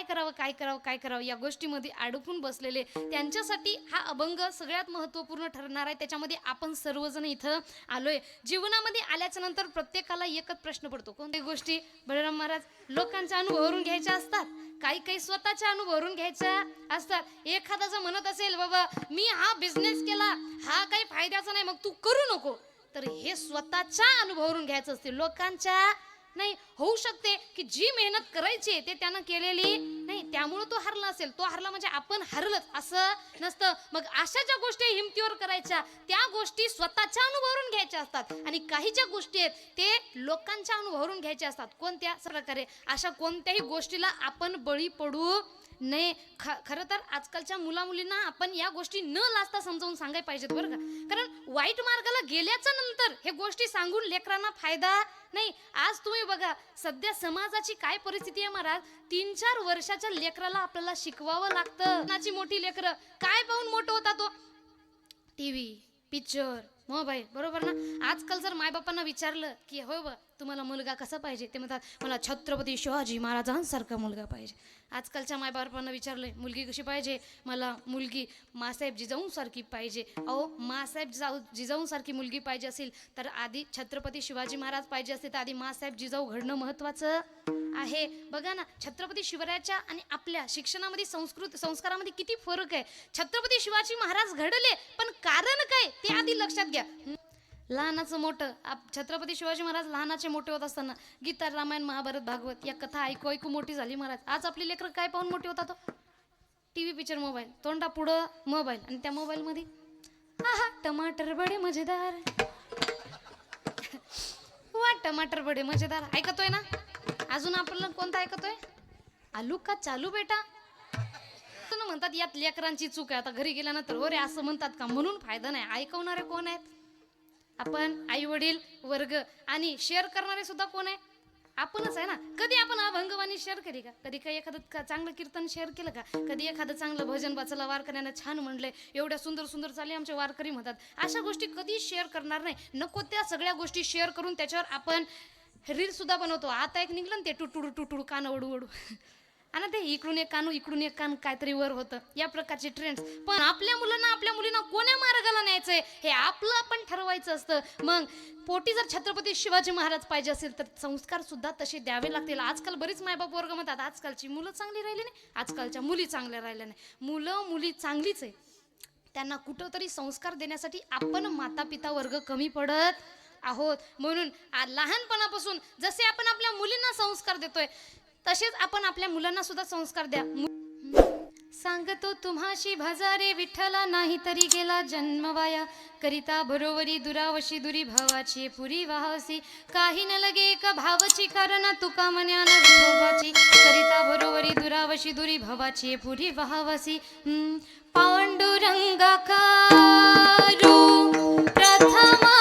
काय करावं या गोष्टीमध्ये अडकून बसलेले त्यांच्यासाठी हा अभंग सगळ्यात महत्त्वपूर्ण ठरणार आहे. त्याच्यामध्ये आपण सर्वजण इथं आलोय. जीवनामध्ये आल्याच्या नंतर प्रत्येकाला एकच प्रश्न पडतो, कोणत्या गोष्टी बळीराम महाराज लोकांच्या अनुभवावरून घ्यायच्या असतात, काही स्वतःच्या अनुभवावरून घ्यायच्या असतात. एखादा जर म्हणत असेल बाबा मी हा बिझनेस केला, हा काही फायद्याचा नाही, मग तू करू नको, तर हे स्वतःच्या अनुभवावरून घ्यायचं असते, लोकांच्या नाही. होऊ शकते की जी मेहनत करायची ते त्यानं केलेली नाही, त्यामुळे तो हरला असेल. तो हरला म्हणजे आपण हरलच असं नसतं. मग अशा ज्या गोष्टी हिमतीवर करायच्या त्या गोष्टी स्वतःच्या अनुभवावरून घ्यायच्या असतात, आणि काही ज्या गोष्टी आहेत ते लोकांच्या अनुभवावरून घ्यायच्या असतात. कोणत्या प्रकारे? अशा कोणत्याही गोष्टीला आपण बळी पडू नाही. खरं तर आजकालच्या मुलामुलींना आपण या गोष्टी न लाजता समजावून सांगायला पाहिजेत बरं का. कारण वाईट मार्गाला गेल्याच्या नंतर हे गोष्टी सांगून लेकरांना फायदा नाही. आज तुम्ही बघा सध्या समाजाची काय परिस्थिती आहे महाराज. 3-4 वर्षाच्या लेकराला आपल्याला शिकवावं लागतं. नाची मोठी लेकरं काय पाहून मोठं होता तो? टीव्ही, पिक्चर, मोबाईल, बरोबर ना. आजकाल जर मायबापांना विचारलं की होय बा तुम्हाला मुलगा कसा पाहिजे, ते म्हणतात मला छत्रपती शिवाजी महाराजांसारखा मुलगा पाहिजे. आजकालच्या मायबापांना विचारलंय मुलगी कशी पाहिजे, मला मुलगी मासाहेब जिजाऊंसारखी पाहिजे. अहो मासाहेब जिजाऊंसारखी मुलगी पाहिजे असेल तर आधी छत्रपती शिवाजी महाराज पाहिजे असते, तर आधी मासाहेब जिजाऊ घडणं महत्वाचं आहे. बघा ना, छत्रपती शिवरायाच्या आणि आपल्या शिक्षणामध्ये संस्कारामध्ये किती फरक आहे. छत्रपती शिवाजी महाराज घडले, पण कारण काय ते आधी लक्षात घ्या. लहानाचं मोठं, छत्रपती शिवाजी महाराज लहानाचे मोठे होत असताना गीता, रामायण, महाभारत, भागवत या कथा ऐकू ऐकू मोठी झाली महाराज. आज आपली लेकरं काय पाहून मोठी होतात? टीव्ही, पिक्चर, मोबाईल, तोंडा पुढं मोबाईल, आणि त्या मोबाईल मध्ये हा टमाटर बडे मजेदार वा टमाटर बडे मजेदार ऐकतोय ना. अजून आपल्याला कोणता ऐकतोय? आलू का चालू बेटा म्हणतात. यात लेकरांची चूक आहे. आता घरी गेल्यानंतर हो रे असं म्हणतात का, म्हणून फायदा नाही. ऐकवणारे कोण आहेत? आपण आई वडील वर्ग, आणि शेअर करणारे सुद्धा कोण आहे? आपणच आहे ना. कधी आपण अभंगवाणी शेअर केली का? कधी काही एखादं चांगलं कीर्तन शेअर केलं का? कधी एखादं चांगलं भजन वाचलं, वारकऱ्यांना छान म्हणलंय, एवढ्या सुंदर सुंदर चालले आमचे वारकरी म्हणतात, अशा गोष्टी कधी शेअर करणार नाही. नको त्या सगळ्या गोष्टी शेअर करून त्याच्यावर आपण रील सुद्धा बनवतो. आता एक निघलं ते टुटुडू कान ओढू आणि ते इकडून एक कान काहीतरी वर होतं, या प्रकारचे ट्रेंड्स. पण आपल्या मुलांना आपल्या मुलींना कोण्या मार्गाला न्यायचंय हे आपलं आपण ठरवायचं असतं. मग पोटी जर छत्रपती शिवाजी महाराज पाहिजे असेल तर संस्कार सुद्धा तसे द्यावे लागतील. आजकाल बरीच मायबाप वर्ग म्हणतात आजकालची मुलं चांगली राहिली नाही, आजकालच्या मुली चांगल्या राहिल्या नाही. मुलं मुली चांगलीच आहे, त्यांना कुठंतरी संस्कार देण्यासाठी आपण माता पिता वर्ग कमी पडत आहोत. म्हणून लहानपणापासून जसे आपण आपल्या मुलींना संस्कार देतोय तसेच आपण आपल्या मुलांना सुद्धा संस्कार द्या. सांगतो तुम्हाशी भजारे विठ्ठला, नाही तरी गेला जन्म वाया. करिता बरोबरी दुरावशी दुरी भावाची पुरी वाहसी. काही न लगे का भावाची कारण तुका मन्यान विठोबाची. करिता बरोबरी दुरावशी दुरी भावाची पुरी वाहसी. पांडुरंगा कारू प्रथमा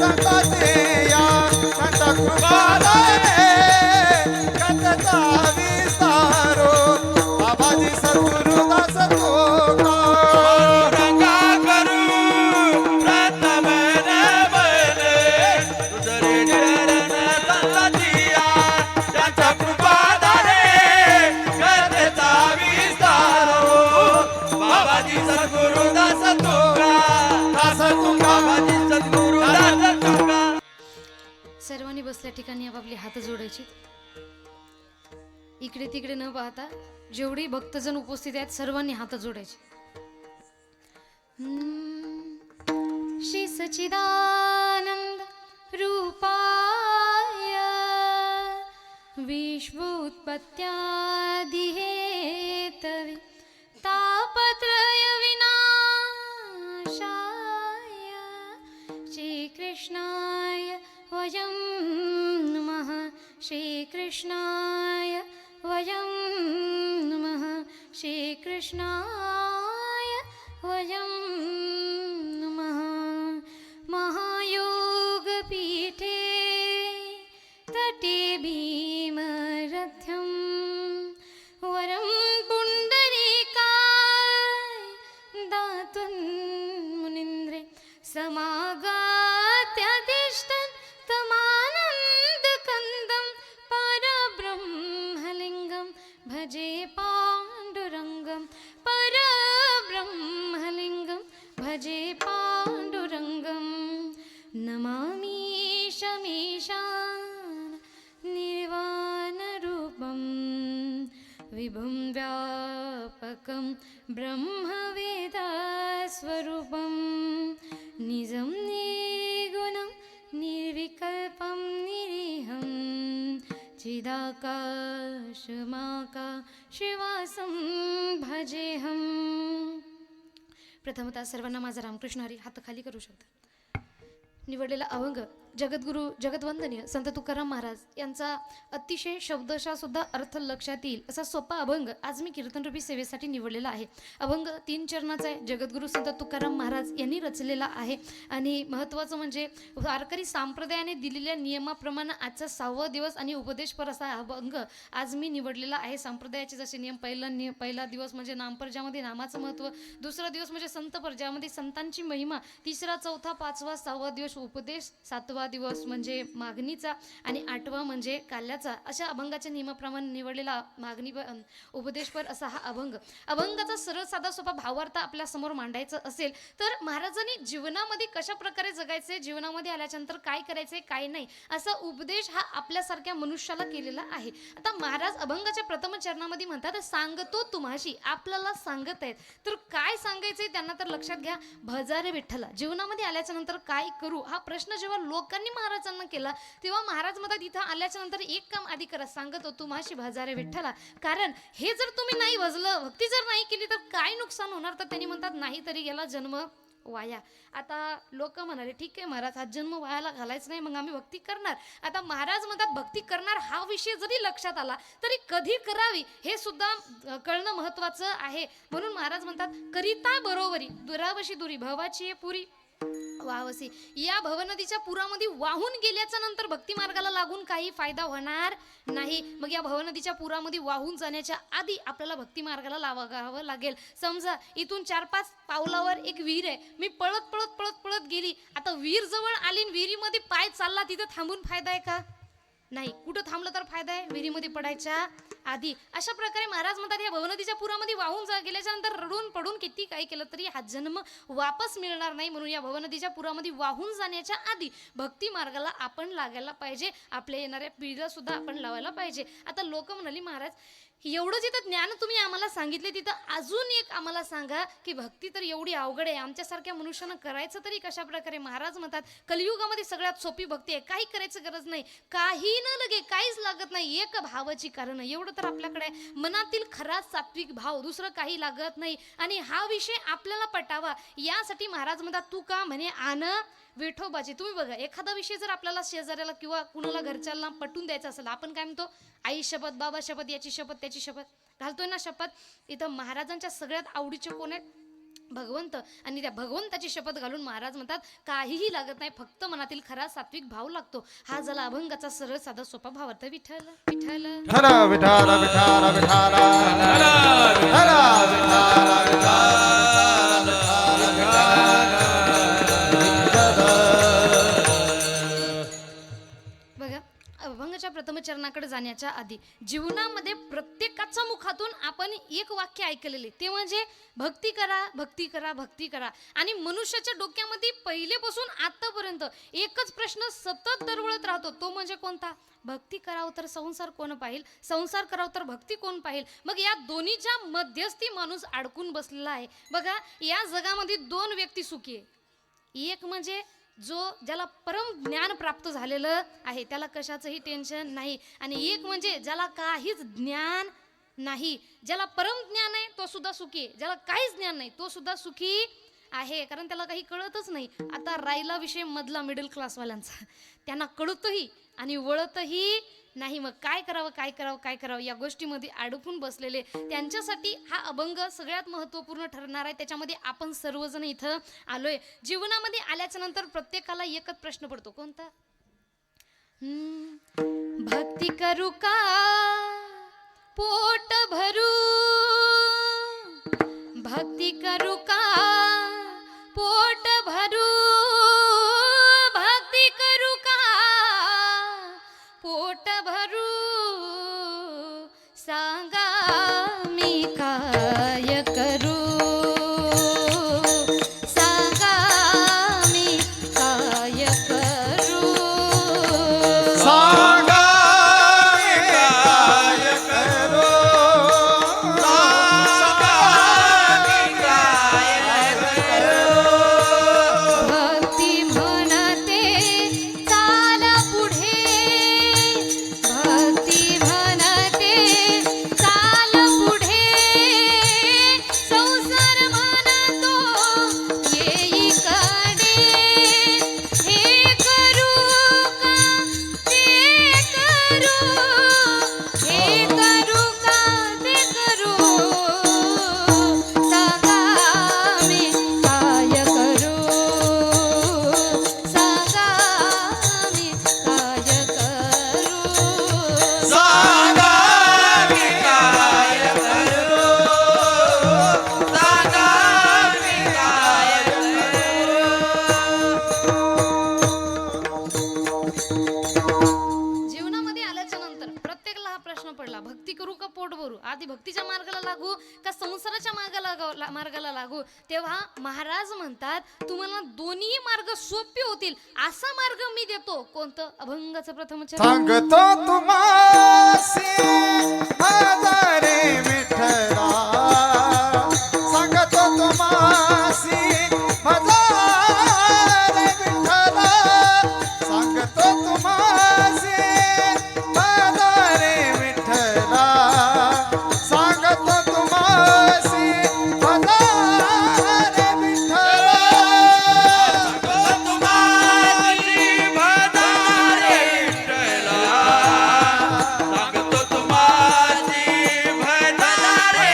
संताचे या संत कृपादाने कथेचा विस्तारो बाबाजी सद्गुरुदास तुका रंगा करू रत्नमन बने तुझरे चरण संततिया त्यांच्या कृपादाने करतेचा विस्तार बाबाजी सद्गुरुदास तुका बाबाजी सद्गुरुदास तुका. सर्वांनी बसल्या ठिकाणी आपापली हात जोडायची. इकडे तिकडे न पाहता जेवढे भक्तजन उपस्थित आहेत सर्वांनी हात जोडायचे. श्री सच्चिदानंद रूपाय विश्वोत्पत्त्यादि हेतवे तापत्रय विनाशाय श्रीकृष्णाय वयं नमः श्रीकृष्णाय वयं नमः श्रीकृष्णाय वयं नमः. महायोगपीठे तटे भीमरथ्यं वरं पुण्डरीकाय दातुं मुनीन्द्रे समागात्यतिष्ठन् तमानन्दकन्दं परब्रह्मलिङ्गं भजे पाण्डुरङ्गं परब्रह्मलिङ्गं भजे पाण्डुरङ्गं. नमामि शमीशान निर्वाणरूपं विभुं व्यापकं ब्रह्मवेदस्वरूपं निजं निर्गुणं निर्विकल्पं निरीहं चिदाकाशमाकाशवासं भजेहं. प्रथमतः सर्वांना माझा रामकृष्ण हरी. हात खाली करू शकता. निवडलेला अभंग जगद्गुरु जगद्वंदनीय संत तुकाराम महाराज यांचा अतिशय शब्दशः सुद्धा अर्थ लक्षात येईल असा सोपा अभंग आज मी कीर्तनरूपी सेवेसाठी निवडलेला आहे. अभंग 3 चरणाचा आहे. जगद्गुरु संत तुकाराम महाराज यांनी रचलेला आहे आणि महत्त्वाचं म्हणजे वारकरी संप्रदायाने दिलेल्या नियमाप्रमाणे आजचा 6वा दिवस आणि उपदेशपर असा अभंग आज मी निवडलेला आहे. संप्रदायाचे जसे नियम पहिला दिवस म्हणजे नामपर ज्यामध्ये नामाचं महत्त्व, दुसरा दिवस म्हणजे संतपर ज्यामध्ये संतांची महिमा, तिसरा, चौथा, 5वा, 6वा दिवस उपदेश, 7वा दिवस म्हणजे मागणीचा आणि 8वा म्हणजे काल्याचा. अशा अभंगाच्या नियमाप्रमाणे निवडलेला मागणी उपदेशपर असा हा अभंग. अभंगाचा सरळ साधा सोपा भावार्थ आपल्या समोर मांडायचा असेल तर महाराजांनी जीवनामध्ये कशा प्रकारे जगायचे, जीवनामध्ये आल्याच्यानंतर काय करायचे काय नाही असा उपदेश हा आपल्यासारख्या मनुष्याला केलेला आहे. आता महाराज अभंगाच्या प्रथम चरणामध्ये म्हणतात सांगतो तुम्हाशी, आपल्याला सांगत आहेत. तर काय सांगायचंय त्यांना तर लक्षात घ्या. भजारे विठ्ठला. जीवनामध्ये आल्याच्या नंतर काय करू हा प्रश्न जेव्हा लोकांनी महाराजांना केला तेव्हा महाराज म्हणतात इथं आल्याच्या नंतर एक काम आधी करा, सांगतो तुम्हाशी भजारे विठ्ठला. कारण हे जर तुम्ही नाही भजलं, भक्ती जर नाही केली तर काय नुकसान होणार. तर त्यांनी म्हणतात नाही तरी गेला जन्म वाया. आता लोक म्हणाले ठीक आहे महाराज हा जन्म वायाला घालायचं नाही, मग आम्ही भक्ती करणार. आता महाराज म्हणतात भक्ती करणार हा विषय जरी लक्षात आला तरी कधी करावी हे सुद्धा कळणं महत्वाचं आहे. म्हणून महाराज म्हणतात करिता बरोबरी दुरावशी दुरी भवाची पुरी वावसी. या भवनदीच्या पुरामध्ये वाहून गेल्याच्या नंतर भक्ती मार्गाला लागून काही फायदा होणार नाही. मग या भवनदीच्या पुरामध्ये वाहून जाण्याच्या आधी आपल्याला भक्ती मार्गाला लावावं लागेल. समजा इथून 4-5 पावलावर एक विहीर आहे, मी पळत पळत पळत पळत गेली. आता विहीर जवळ आली, विहिरीमध्ये पाय चालला, तिथं थांबून फायदा आहे का? नाही. कुठं थांबलं तर फायदा आहे? विहिरीमध्ये पडायच्या आधी. अशा प्रकारे महाराज म्हणतात या भवनदीच्या पुरामध्ये वाहून गेल्याच्या नंतर रडून पडून किती काही केलं तरी हा जन्म वापस मिळणार नाही. म्हणून या भवनदीच्या पुरामध्ये वाहून जाण्याच्या आधी भक्ती मार्गाला आपण लागायला पाहिजे. आपल्या येणाऱ्या पिढीला सुद्धा आपण लावायला पाहिजे. आता लोक म्हणाली महाराज एवढं जिथं ज्ञान तुम्ही आम्हाला सांगितले तिथं अजून एक आम्हाला सांगा की भक्ती तर एवढी अवघड आहे, आमच्यासारख्या मनुष्यानं करायचं तरी कशा प्रकारे. महाराज म्हणतात कलियुगामध्ये सगळ्यात सोपी भक्ती आहे, काही करायचं गरज नाही, काही न लगे काहीच लागत नाही, एक भावाची कारण. एवढं तर आपल्याकडे मनातील खरा सात्विक भाव, दुसरं काही लागत नाही. आणि हा विषय आपल्याला पटावा यासाठी महाराज म्हणतात तू का म्हणे आण विठोबाची. तुम्ही बघा एखादा विषय जर आपल्याला शेजाऱ्याला किंवा कुणाला घरच्याला पटवून द्यायचा असेल, आपण काय म्हणतो आई शपथ बाबा शपथ याची शपथ त्याची शपथ घालतोय ना शपथ. इथं महाराजांच्या सगळ्यात आवडीचे कोण आहेत? भगवंत आणि त्या भगवंताची शपथ घालून महाराज म्हणतात काहीही लागत नाही, फक्त मनातील खरा सात्विक भाव लागतो. हा झाला अभंगाचा सरळ साधा सोपा भावार्थ. विठ्ठल विठ्ठल विठ्ठल विठ्ठल विठ्ठल विठ्ठल बघा, अभंगाच्या प्रथम चरणाकडे जाण्याच्या आधी जीवनामध्ये प्रत्येकाच्या मुखातून आपण एक वाक्य ऐकलेले, ते म्हणजे भक्ती करा भक्ती करा भक्ती करा. आणि मनुष्याच्या डोक्यामध्ये पहिलेपासून आतापर्यंत एकच प्रश्न सतत दरवळत राहतो, तो म्हणजे कोणता? भक्ती करावं तर संसार कोण पाहिल, संसार करावं तर भक्ती कोण पाहिल. मग या दोन्हीच्या मध्यस्थी माणूस अडकून बसलेला आहे. बघा, या जगामध्ये दोन व्यक्ती सुखी आहे. एक म्हणजे ज्याला परम ज्ञान प्राप्त झालेलं आहे, त्याला कशाचंही टेन्शन नाही. आणि एक म्हणजे ज्याला काहीच ज्ञान नाही, ज्याला परम ज्ञान आहे तो सुद्धा सुखी आहे, ज्याला काहीच ज्ञान नाही तो सुद्धा सुखी आहे, कारण त्याला काही कळतच नाही. आता राहिला विषय मधला मिडल क्लासवाल्यांचा, त्यांना कळतही आणि वळतही नाही. मग काय करावं काय करावं काय करावं या गोष्टीमध्ये अडकून बसलेले, त्यांच्यासाठी हा अभंग सगळ्यात महत्त्वपूर्ण ठरणार आहे. त्याच्यामध्ये आपण सर्वजण इथं आलोय. जीवनामध्ये आल्याच्या नंतर प्रत्येकाला एकच प्रश्न पडतो, कोणता? भक्ती करू का पोट भरू, भक्ती करू का पोट भरू, भक्ती करू का पोट भरू, सांगा मी काय करू, सांगा मी काय करू. सांगा मी काय करू, सांगा मी काय करू. भक्ती म्हणते चाल पुढे, भक्ती म्हणते चाल पुढे, संसार म्हणतो येई कडे, हे करू का ते करू, हे करू का ते करू, सांगा मी काय करू, सांगा मी काय करू. सांगा मी काय करू, सांगा मी काय जीवनामध्ये आल्याच्या नंतर प्रत्येकाला हा प्रश्न पडला, भक्ती करू का पोट भरू, आधी भक्तीच्या मार्गाला लागू का संसाराच्या मार्गाला लागू. तेव्हा महाराज म्हणतात तुम्हाला दोन्ही मार्ग सोपे होतील असा मार्ग मी देतो. कोणतं? अभंगाचं प्रथम चरण. सांगतो तुम्हासी माझा रे विठ्ठला, सांगतो तुम्हासी माझा रे विठ्ठला, सांगतो तुम्हासी माझा रे विठ्ठला, सांगतो तुम्हासी माझा रे विठ्ठला. तुम्हारी भदारे विठ्ठला, सांगतो तुम्हारी भदारे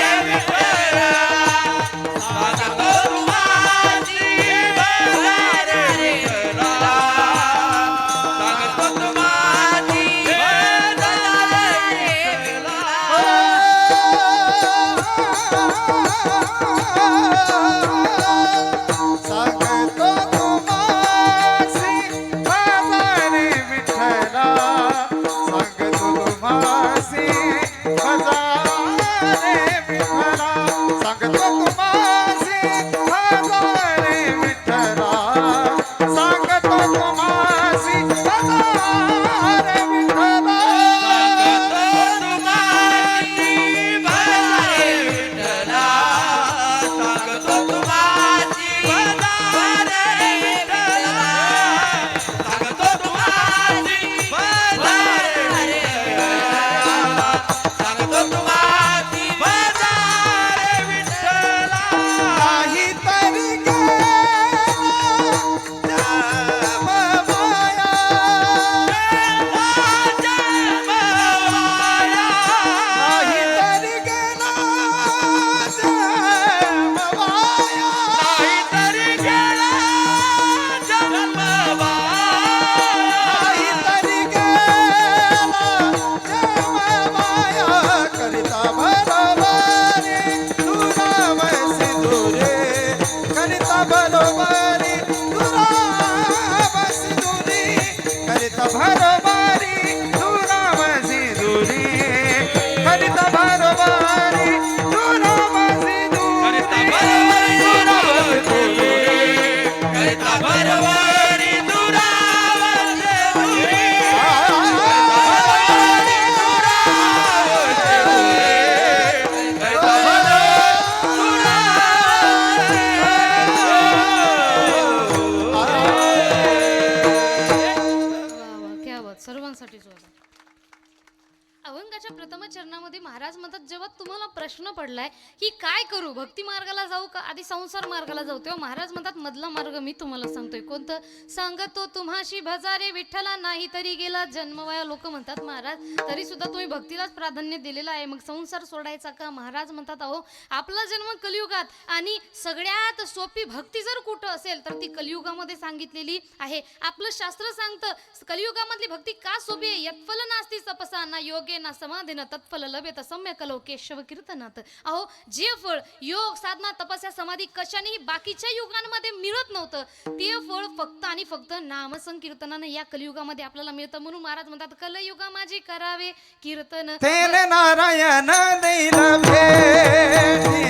करिता भरवारी दुरावसी दुरी करिता भरवारी दुरावसी दुरी करिता भरवारी दुरावसे दुरी. वा वा क्या बात सर्वांसाठीच होता. अभंगाच्या प्रथम चरणामध्ये महाराज म्हणतात जेव्हा तुम्हाला प्रश्न पडलाय की काय करू भक्ती मार्गाला जाऊ का आधी संसार मार्गाला जाऊ तेव्हा महाराज म्हणतात मधला मार्ग मी तुम्हाला सांगतोय कोणतं सांगतो तुम्हाशी भजारे विठ्ठला नाही तरी गेला जन्मवाया. लोक म्हणतात महाराज तरी सुद्धा तुम्ही भक्तीलाच प्राधान्य दिलेलं आहे मग संसार सोडायचा का. महाराज म्हणतात अहो आपला जन्म कलियुगात आणि सगळ्यात सोपी भक्ती जर कुठं असेल तर ती कलियुगामध्ये सांगितलेली आहे. आपलं शास्त्र सांगतं कलियुगामधली भक्ती का सोपी आहे. यत्फल नास्ती तपसा ना योगे ना समाधीन तत्फल लभेत सम्यक लो केशव कीर्तनात. अहो जे फळ योग साधना तपस्या समाधी कशानेही बाकीच्या युगांमध्ये मिळत नव्हतं ते फळ फक्त आणि फक्त नाम संकीर्तनानं या कलियुगामध्ये आपल्याला मिळतं. म्हणून महाराज म्हणतात कलयुगा माझी करावे कीर्तन. तेने नारायण देईल भेटी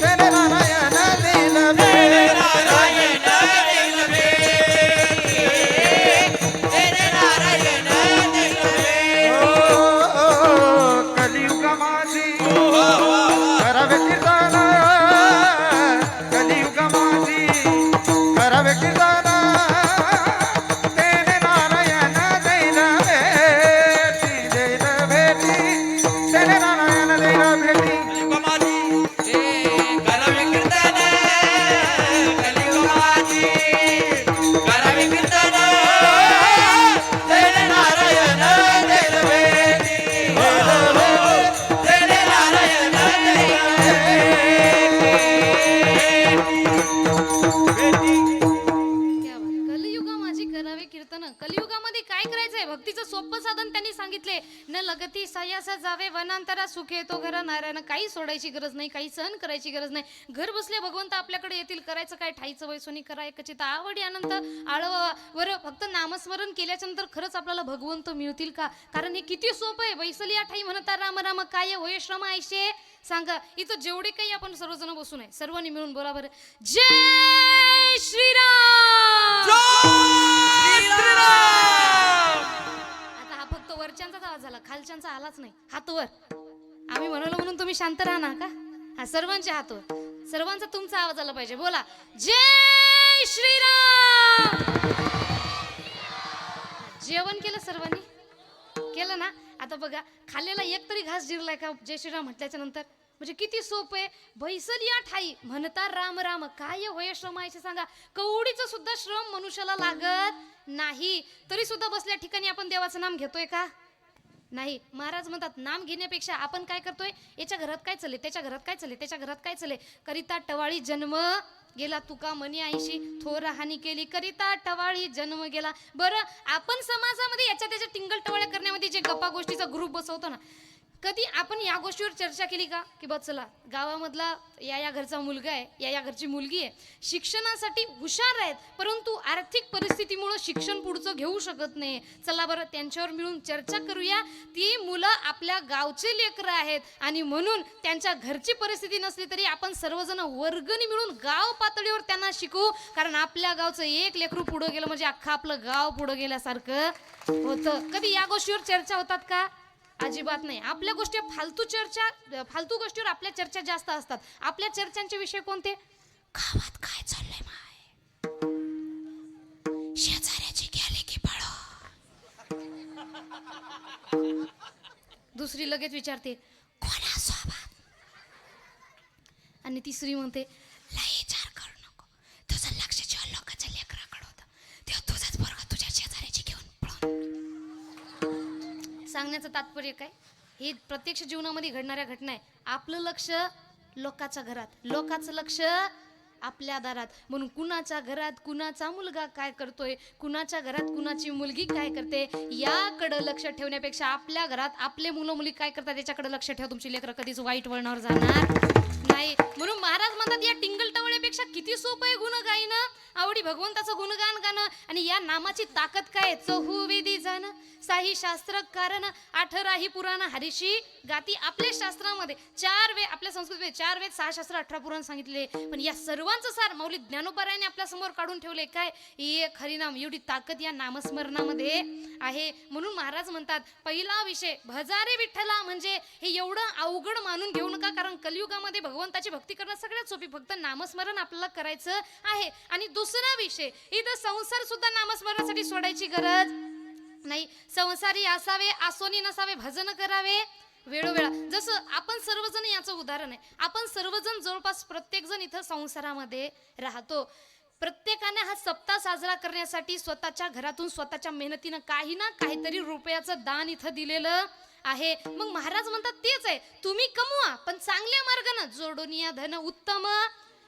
तेने नारायण देईल भेटी नारायण देईल भेटी. तेरे नारायण देईल भेटी. कलियुग माझी करावे कीर्तन कलियुग माझी करावे कीर्तन तेने नारायण देईल भेटी देईल भेटी तेने नारायण देईल भेटी. कलियुगमाती करावे कीर्तन. कलियुगमाती करावे कीर्तन. तेरे नारायण देईल भेटी. तेरे नारायण देईल क्या बात. कलियुगा माझी करावे कीर्तन. कलियुगामध्ये काय करायचंय भक्तीचं सोपं साधन त्यांनी सांगितले. न लगती सायासा जावे वनांतरा सुख येतो घरा नारायण. काही सोडायची गरज नाही काही सहन करायची गरज नाही. घर बसल्या भगवंत आपल्याकडे येतील. करायचं काय ठाईचं वैसोनी करा एकचित आवडी आनंद आळवा वर फक्त नामस्मरण केल्याच्या नंतर खरंच आपल्याला भगवंत मिळतील का. कारण हे किती सोपं आहे. वैसलिया ठाई म्हणता राम राम काय होय श्रम आयशे सांगा. इथं जेवढे काही आपण सर्वजण बसून आहे सर्वांनी मिळून बोला बरं जय श्रीराम. आता हा फक्त वरच्यांचाच आवाज झाला खालच्यांचा आलाच नाही. हात वर आम्ही म्हणलो म्हणून तुम्ही शांत राहा ना का. हा सर्वांचे हात वर सर्वांचा तुमचा आवाज आला पाहिजे. बोला जय श्रीराम. जेवण केलं सर्वांनी केलं ना. आता बघा खाल्लेला एक तरी घास जिरलाय का जय श्रीराम म्हटल्याच्या नंतर. म्हणजे किती सोपं आहे. भैसल या ठाई म्हणता राम राम काय होय श्रमायचे सांगा. कवडीचं सुद्धा श्रम मनुष्याला लागत नाही तरी सुद्धा बसल्या ठिकाणी आपण देवाचं नाम घेतोय का नाही. महाराज म्हणतात नाम घेण्यापेक्षा आपण काय करतोय याच्या घरात काय चालले त्याच्या घरात काय चालले त्याच्या घरात काय चालले. करिता टवाळी जन्म गेला तुका मनी आईशी थोर हानी केली करिता टवाळी जन्म गेला. बरं आपण समाजामध्ये याच्या त्याच्या टिंगल टवाळ्या करण्यामध्ये जे गप्पा गोष्टीचा ग्रुप बसवतो ना कधी आपण या गोष्टीवर चर्चा केली का की बा चला गावामधला या घरचा मुलगा आहे या घरची मुलगी आहे शिक्षणासाठी हुशार आहेत परंतु आर्थिक परिस्थितीमुळे शिक्षण पुढचं घेऊ शकत नाही. चला बरं त्यांच्यावर मिळून चर्चा करूया. ती मुलं आपल्या गावचे लेकरं आहेत आणि म्हणून त्यांच्या घरची परिस्थिती नसली तरी आपण सर्वजण वर्गणी मिळून गाव पातळीवर त्यांना शिकवू. कारण आपल्या गावचं एक लेकरू पुढं गेलं म्हणजे अख्खं आपलं गाव पुढं गेल्यासारखं होतं. कधी या गोष्टीवर चर्चा होतात का अजिबात नाही. आपल्या गोष्टी फालतू गोष्टीवर आपल्या चर्चा जास्त असतात. आपल्या चर्चांचे विषय कोणते गावात काय चाललंय माय शेजाऱ्याची गेले की पळो. दुसरी लगेच विचारते कोणासोबत आणि तिसरी म्हणते लय विचार करू नको तुझं लक्ष जेव्हा लोकांच्या लेकराकडे होतं तेव्हा तुझाच पोरगा तुझ्या शेजाऱ्याची घेऊन पळून. सांगण्याचं तात्पर्य काय हे प्रत्यक्ष जीवनामध्ये घडणाऱ्या घटना आहे. आपलं लक्ष लोकांच्या घरात लोकांचं लक्ष आपल्या दारात. म्हणून कुणाच्या घरात कुणाचा मुलगा काय करतोय कुणाच्या घरात कुणाची मुलगी काय करते याकडे लक्ष ठेवण्यापेक्षा आपल्या घरात आपले मुलं मुली काय करतात याच्याकडे लक्ष ठेवा. तुमची लेकरं कधीच वाईट वळणावर जाणार नाही. म्हणून महाराज म्हणतात या टिंगल टवळ्यापेक्षा किती सोपं आहे गुण गायनं, आवडी भगवंताचं गुणगान गाणं. आणि या नामाची ताकद काय, चहुवेदी जाणं साही शास्त्र कारण 18 पुराण हरीशी गाती. आपल्या शास्त्रामध्ये 4 वेद, आपल्या संस्कृतीमध्ये 4 वेद 6 शास्त्र 18 पुराण सांगितले. पण या सर्वांचं सार माऊली ज्ञानोबारायाने आपल्या समोर काढून ठेवले. काय, एक हरिनाम. एवढी ताकद या नामस्मरणामध्ये आहे. म्हणून महाराज म्हणतात पहिला विषय भजारे विठ्ठला. म्हणजे हे एवढं अवघड मानून घेऊ नका, कारण कलियुगामध्ये भगवंताची भक्ती करणं सगळ्यात सोपी, फक्त नामस्मरण आपल्याला करायचं आहे. आणि दुसरा विषय, इथं संसार सुद्धा नामस्मरणासाठी सोडायची गरज नाही. संसारी असावे आसोनी नसावे, भजन करावे वेळोवेळा. जसं आपण सर्वजण, याचं उदाहरण आहे, आपण सर्वजण जवळपास प्रत्येक जण इथं संसारामध्ये राहतो. प्रत्येकाने हा सप्ताह साजरा करण्यासाठी स्वतःच्या घरातून स्वतःच्या मेहनतीनं काही ना काहीतरी रुपयाचं दान इथं दिलेलं आहे. मग महाराज म्हणतात तेच आहे, तुम्ही कमवा पण चांगल्या मार्गानं. जोडोनिया धन उत्तम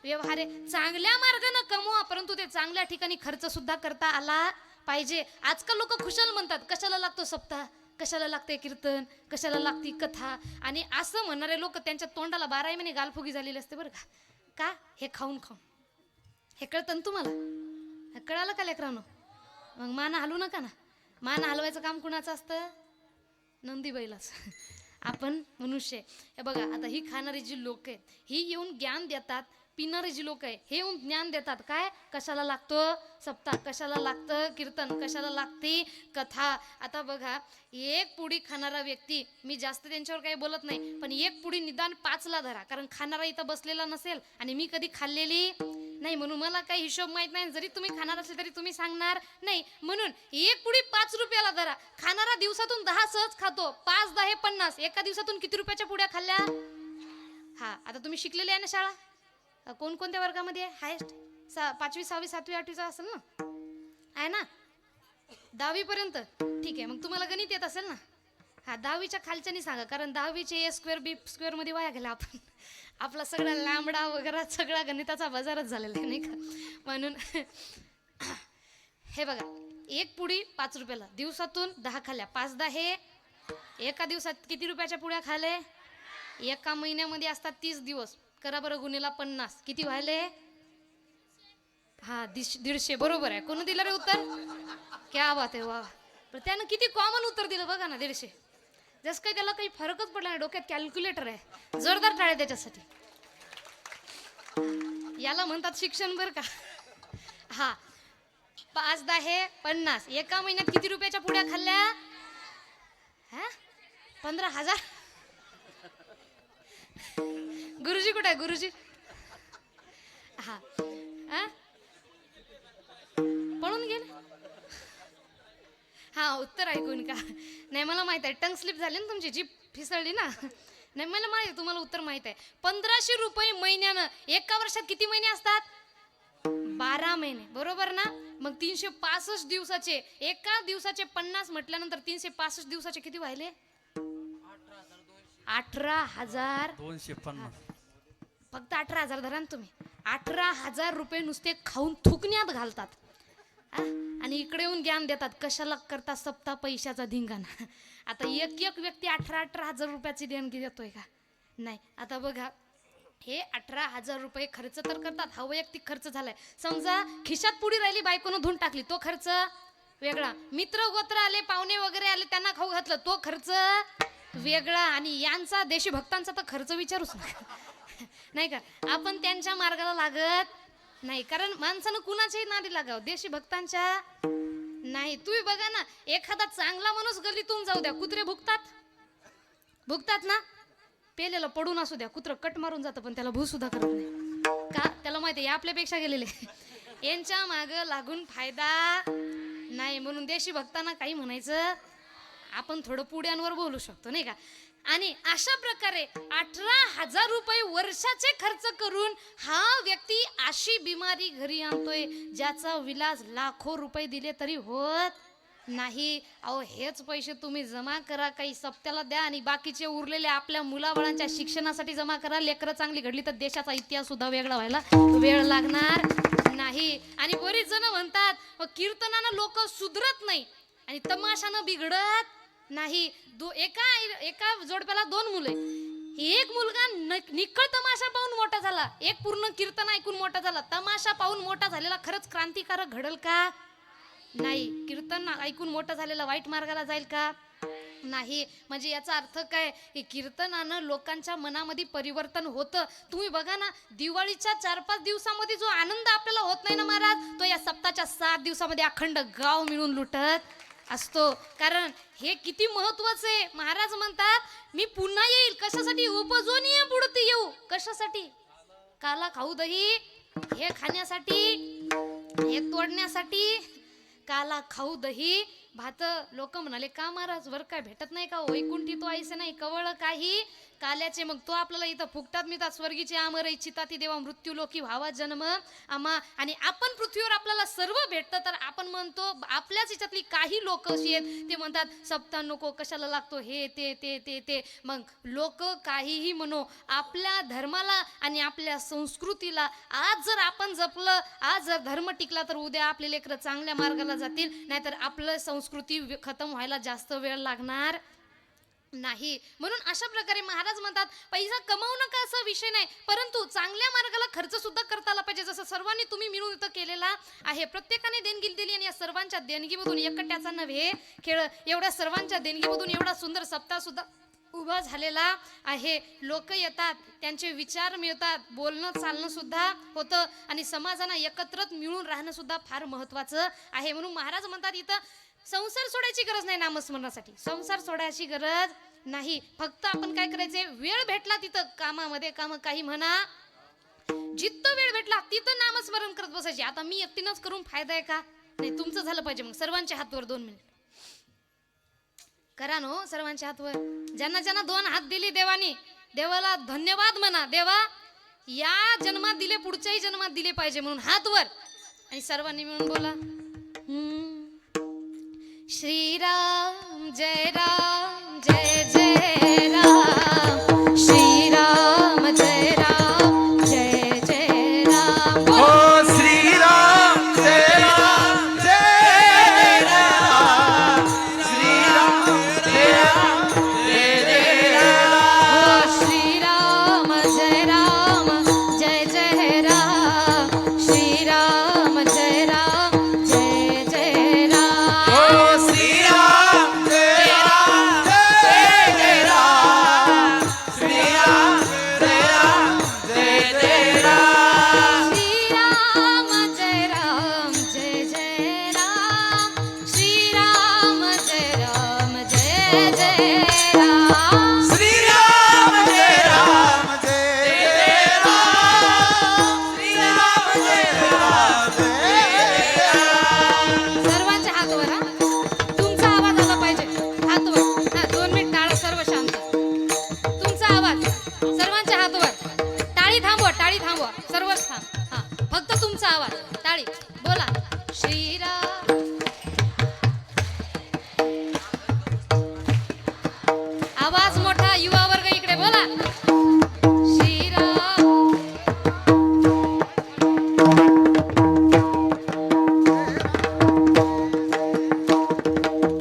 व्यवहार आहे. चांगल्या मार्गानं कमवा, परंतु ते चांगल्या ठिकाणी खर्च सुद्धा करता आला पाहिजे. आजकाल लोक खुशाल म्हणतात, कशाला लागतो सप्ताह, कशाला लागते कीर्तन, कशाला लागती कथा. आणि असं म्हणणारे लोक त्यांच्या तोंडाला 12 महिने गालफुगी झालेली असते बरं का. हे खाऊन खाऊन. हे कळतं ना तुम्हाला, कळालं का लेकरांनो? मग मान हलवू नका ना. मान हलवायचं काम कुणाचं असतं? नंदी बैलाचं. आपण मनुष्य. हे बघा आता ही खाणारी जी लोक आहेत, ही येऊन ज्ञान देतात. पिणारे जी लोक आहे हे येऊन ज्ञान देतात. काय, कशाला लागतो सप्ताह, कशाला लागतं कीर्तन, कशाला लागते कथा. आता बघा, एक पुडी खाणारा व्यक्ती, मी जास्त त्यांच्यावर काही बोलत नाही, पण एक पुडी निदान 5ला धरा, कारण खाणारा इथं बसलेला नसेल आणि मी कधी खाल्लेली नाही, म्हणून मला काही हिशोब माहित नाही. जरी तुम्ही खाणार असेल तरी तुम्ही सांगणार नाही. म्हणून एक पुडी 5 रुपयाला धरा. खाणारा दिवसातून 10 सहज खातो, 5 10 50. एका दिवसातून किती रुपयाच्या पुड्या खाल्ल्या? हा, आता तुम्ही शिकलेले आहे ना शाळा, कोणकोणत्या वर्गामध्ये आहे हायस्ट? 5वी 6वी 7वी 8वीचा असेल ना, आहे ना? 10वी पर्यंत ठीक आहे. मग तुम्हाला गणित येत असेल ना. हा, 10वीच्या खालच्यानी सांगा, कारण 10वीचे A² B² मध्ये वाया गेला आपण. आपला सगळा लांबडा वगैरे सगळा गणिताचा बाजारच झालेला आहे नाही का. म्हणून हे बघा, एक पुडी 5 रुपयाला, दिवसातून 10 खाल्ल्या, 5 10, एका दिवसात किती रुपयाच्या पुड्या खाल्ले? एका महिन्यामध्ये असतात 30 दिवस. करा बरं, गुन्हेला 50 किती व्हायले? हा, 150. बरोबर आहे. कोण दिलं रे उत्तर? क्या बात आहे, वा. पण त्यानं किती कॉमन उत्तर दिलं बघा ना, 150. जसं काही त्याला काही फरकच पडला नाही, डोक्यात कॅल्क्युलेटर आहे. जोरदार टाळ्या त्याच्यासाठी. याला म्हणतात शिक्षण बरं का. हा, 5 10 50. एका महिन्यात किती रुपयाच्या पुड्या खाल्ल्या? हा, 15,000. गुरुजी कुठे आहे गुरुजी? हा, पळून गेले. हा, उत्तर ऐकून का नाही मला माहित आहे. टंग स्लिप झाली ना तुमची, जीभ फिसळली ना. नाही, मला माहिती आहे तुम्हाला उत्तर माहित आहे. 1500 रुपये महिन्यानं. एका वर्षात किती महिने असतात? 12 महिने, बरोबर ना. मग 365 दिवसाचे, एका दिवसाचे 50 म्हटल्यानंतर 365 दिवसाचे किती व्हायले? 18,250. फक्त 18,000 धरा ना तुम्ही. 18,000 रुपये नुसते खाऊन थुकण्यात घालतात आणि इकडे येऊन ज्ञान देतात. कशाला करता सप्ताह, पैशाचा धिंगाणा. आता एक व्यक्ती 18,000 रुपयाची देणगी देतोय का? नाही. आता बघा, हे 18,000 रुपये खर्च तर करतात, हा वैयक्तिक खर्च झालाय. समजा खिशात पुडी राहिली, बायकोनं धुवून टाकली, तो खर्च वेगळा. मित्र गोत्र आले, पाहुणे वगैरे आले, त्यांना खाऊ घातलं, तो खर्च वेगळा. आणि यांचा देशी भक्तांचा तर खर्च विचारूच नाही का. आपण त्यांच्या मार्गाला लागत नाही, कारण माणसानं कुणाच्याही नादी लागावं, देशी भक्तांच्या नाही. तुम्ही बघा ना, एखादा चांगला माणूस गलीतून जाऊ द्या, कुत्रे भुकतात ना. पेलेलं पडून असू द्या, कुत्र कट मारून जातं, पण त्याला भू सुद्धा करत नाही का. त्याला माहिती आहे आपल्यापेक्षा गेलेले, यांच्या माग लागून फायदा नाही. म्हणून देशी भक्तांना काही म्हणायचं, आपण थोडं पुड्यांवर बोलू शकतो नाही का. आणि अशा प्रकारे 18,000 रुपये वर्षाचे खर्च करून हा व्यक्ती अशी बिमारी घरी आणतोय ज्याचा विलाज लाखो रुपये दिले तरी होत नाही. अहो, हेच पैसे तुम्ही जमा करा, काही सप्त्याला द्या आणि बाकीचे उरलेले आपल्या मुलाबाळांच्या शिक्षणासाठी जमा करा. लेकरं चांगली घडली तर देशाचा इतिहास सुद्धा वेगळा व्हायला वेळ लागणार नाही. आणि बरीच जण म्हणतात कीर्तनानं लोक सुधरत नाही आणि तमाशानं बिघडत नाही. एका जोडप्याला 2 मुले, एक मुलगा निखळ तमाशा पाहून मोठा झाला, एक पूर्ण कीर्तन ऐकून मोठा झाला. तमाशा पाहून मोठा झालेला खरंच क्रांतिकारक घडल का? नाही. कीर्तन ऐकून मोठा झालेला वाईट मार्गाला जाईल का? नाही. म्हणजे याचा अर्थ काय की कीर्तनानं लोकांच्या मनामध्ये परिवर्तन होतं. तुम्ही बघा ना, दिवाळीच्या 4-5 दिवसामध्ये जो आनंद आपल्याला होत नाही ना महाराज, तो या सप्ताहाच्या 7 दिवसामध्ये अखंड गाव मिळून लुटत असतो. कारण हे किती महत्वाचं आहे. महाराज म्हणतात मी पुन्हा येईल. कशासाठी? उपजून ये पुढती येऊ. कशासाठी? काला खाऊ दही हे खाण्यासाठी, हे तोडण्यासाठी. काला खाऊ दही भात. लोक म्हणाले का महाराज वर काय भेटत नाही का? वैकुंठी तो ऐसे नाही कवळ काही काल्याचे. मग तो आपल्याला इथं फुकटात मिळतात. स्वर्गीचे आमर इच्छिता ती देवा मृत्यू लोकी व्हावा जन्म आम्हा. आणि आपण पृथ्वीवर आपल्याला सर्व भेटतं, तर आपण म्हणतो आपल्याच याच्यातली काही लोक अशी आहेत ते म्हणतात सप्ताह नको, कशाला लागतो हे ते ते ते ते. मग लोक काहीही म्हणो, आपल्या धर्माला आणि आपल्या संस्कृतीला आज जर आपण जपलं, आज जर धर्म टिकला, तर उद्या आपले लेकरं चांगल्या मार्गाला जातील. नाहीतर आपलं संस्कृती खतम व्हायला जास्त वेळ लागणार नाही. म्हणून अशा प्रकारे महाराज म्हणतात पैसा कमावू नका असा विषय नाही, परंतु चांगल्या मार्गाला खर्च सुद्धा करता आला पाहिजे. जसं सर्वांनी तुम्ही मिळून इथं केलेला आहे. प्रत्येकाने देणगी दिली आणि या सर्वांच्या देणगीमधून एकट्याचा नव्हे खेळ, एवढ्या सर्वांच्या देणगीमधून एवढा सुंदर सप्ताह सुद्धा उभा झालेला आहे. लोक येतात, त्यांचे विचार मिळतात, बोलणं चालणं सुद्धा होतं आणि समाजाला एकत्रित मिळून राहणं सुद्धा फार महत्वाचं आहे. म्हणून महाराज म्हणतात इथं संसार सोडायची गरज नाही. नामस्मरणासाठी संसार सोडायची गरज नाही. फक्त आपण काय करायचे, वेळ भेटला तिथं कामामध्ये, काम काही म्हणा, जिथं वेळ भेटला तिथं नामस्मरण करत बसायचे. आता मी एकटीनच करून फायदा आहे का? नाही. तुमचं झालं पाहिजे. मग सर्वांच्या हातवर 2 मिनिट करा नो. सर्वांच्या हातवर ज्यांना ज्यांना 2 हात दिली देवानी, देवाला धन्यवाद म्हणा. देवा या जन्मात दिले, पुढच्याही जन्मात दिले पाहिजे म्हणून हातवर. आणि सर्वांनी मिळून बोला श्रीराम जय राम जय जय राम. श्रीराम जय राम जय जय राम. ओ श्रीराम जय राम जय राम. श्रीराम जय राम जय जय राम. श्रीराम जय राम जय जय राम. श्रीराम जय राम जय जय राम. ओ श्रीराम जय राम जय जय राम. श्रीराम जय राम जय जय राम. श्रीराम जय राम जय जय राम. श्रीराम जय राम जय जय राम. श्रीराम जय राम जय जय राम. श्रीराम जय राम जय जय राम. सर्वांच्या हातवर हा. तुमचा आवाज आला पाहिजे हातवर. हा 2 मिनिट टाळा. सर्व शांत. तुमचा आवाज सर्वांच्या हातवर. टाळी थांबवा, टाळी थांबवा. सर्वच थांब. हा फक्त तुमचा आवाज. टाळी बोला श्रीराम. आवाज मोठा. युवा वर्ग इकडे बोला श्रीराम.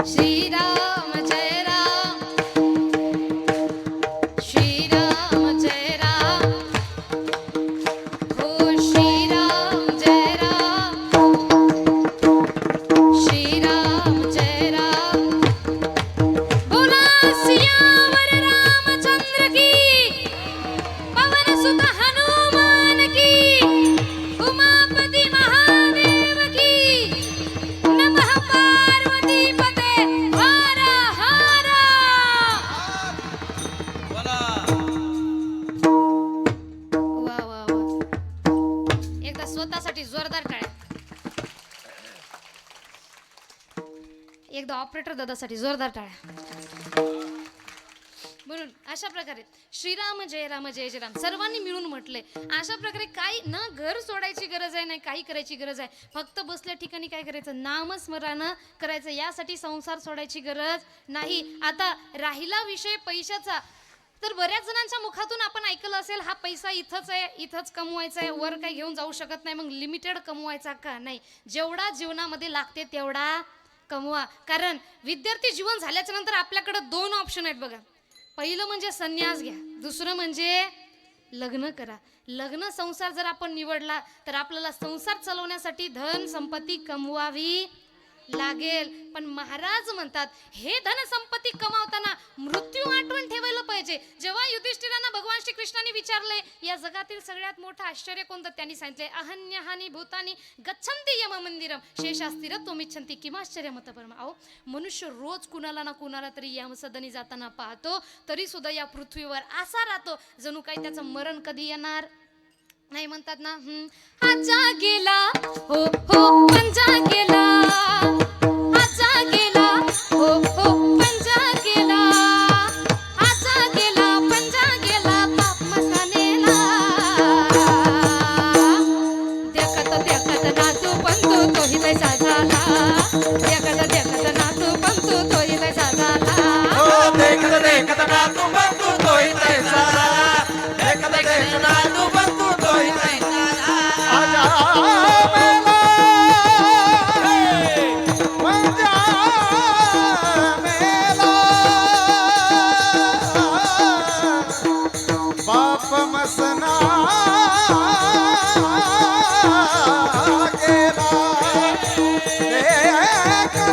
श्रीराम जय राम. श्रीराम जय राम. हो श्रीराम जय राम. श्रीराम जय राम. बोला सियावर रामचंद्र की. पवन सुत हनुमान की. उमापति महादेव की. नमः पार्वती पते हर हर. बोला वा वा वा. एकदा स्वतःसाठी जोरदार टाळ्या. एकदा ऑपरेटर दादासाठी जोरदार टाळ्या. म्हणून अशा प्रकारे श्रीराम जय राम जय जय राम सर्वांनी मिळून म्हटलंय. अशा प्रकारे काही ना घर सोडायची गरज आहे, नाही काही करायची गरज आहे. फक्त बसल्या ठिकाणी काय करायचं, नामस्मरण करायचं. यासाठी संसार सोडायची गरज नाही. आता राहिला विषय पैशाचा, तर बऱ्याच जणांच्या मुखातून आपण ऐकलं असेल हा पैसा इथंच आहे, इथंच कमवायचा आहे, वर काही घेऊन जाऊ शकत नाही. मग लिमिटेड कमवायचा का? नाही. जेवढा जीवनामध्ये लागते तेवढा कमवा. कारण विद्यार्थी जीवन झाल्याच्या नंतर आपल्याकडे 2 ऑप्शन आहेत बघा. पहिलं म्हणजे संन्यास घ्या, दुसरं म्हणजे लग्न करा. लग्न संसार जर आपण निवडला तर आपल्याला संसार चालवण्यासाठी धन संपत्ती कमवावी लागेल. पण महाराज म्हणतात हे धन संपत्ती कमावताना मृत्यू आठवण ठेवायला पाहिजे. जेव्हा युधिष्ठिरांना भगवान श्रीकृष्णाने विचारले या जगातील सगळ्यात मोठं आश्चर्य कोणतं, त्यांनी सांगितले अहन्यहानी भूतानी गच्छन्ति यम मंदिरम शेषास्तिर त्वमिच्छन्ति किमाश्चर्यमत परम. अहो मनुष्य रोज कुणाला ना कुणाला तरी यमसदनी जाताना पाहतो, तरी सुद्धा या पृथ्वीवर असा राहतो जणू काही त्याचं मरण कधी येणार नाही. म्हणतात ना आजा गेला हो हो पंजा गेला, आजा गेला हो हो पंजा गेला, आजा गेला पंजा गेला पाप मसानेला. देखत देखत नातू पंतू तोही तैसा झाला, देखत देखत नातू पंतू तोही तैसा झाला. हो देखत देखत नातू बंतू तोही तैसा झाला, देखत देखत नातू बंतू तोही तैसा झाला. बाप मसना गेला, देखत देखत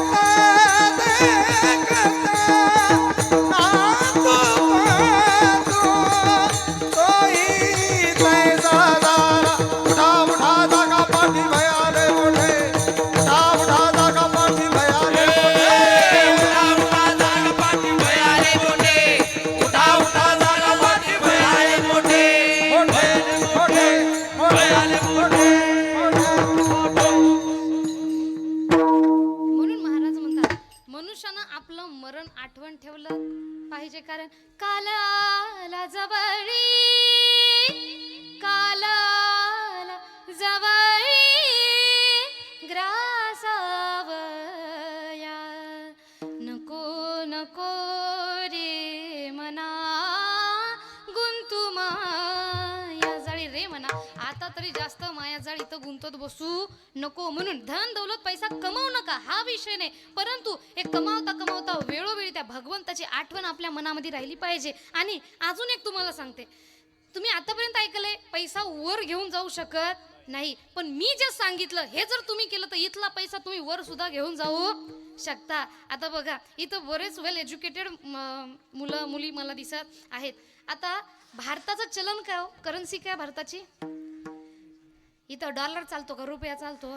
नातू पंतू तोही तैसा झाला. उठा उठा जागा पाठी भयाले मोठे, उठा उठा जागा पाठी भयाले उठा उठा जागा पाठी भयाले मोठे, उठा उठा जागा पाठी भयाले मोठे, मोठे मोठे भयाले मोठे. म्हणून महाराज म्हणतात मनुष्यानं आपलं मरण आठवण ठेवलं पाहिजे. कारण काल आला जवळी, काल आला जवळी ग्रासावया, नको नको रे मना गुंतू माया जाळी रे म्हणा. आता तरी जास्त माया जाळी इथं गुंतत बसू नको. म्हणून धन दौलत पैसा कमावू नका हा विषय नाही, परंतु एक कमावता कमावता वेळोवेळी त्या भगवंताची आठवण आपल्या मनामध्ये राहिली पाहिजे. आणि अजून एक तुम्हाला सांगते, तुम्ही आतापर्यंत ऐकलंय पैसा वर घेऊन जाऊ शकत नाही, पण मी जे सांगितलं हे जर तुम्ही केलं तर इथला पैसा तुम्ही वर सुद्धा घेऊन जाऊ शकता. आता बघा इथं बरेच वेल एज्युकेटेड मुलं मुली मला दिसत आहेत. आता भारताचं चलन काय हो, करन्सी काय भारताची? इथं डॉलर चालतो का रुपया चालतो?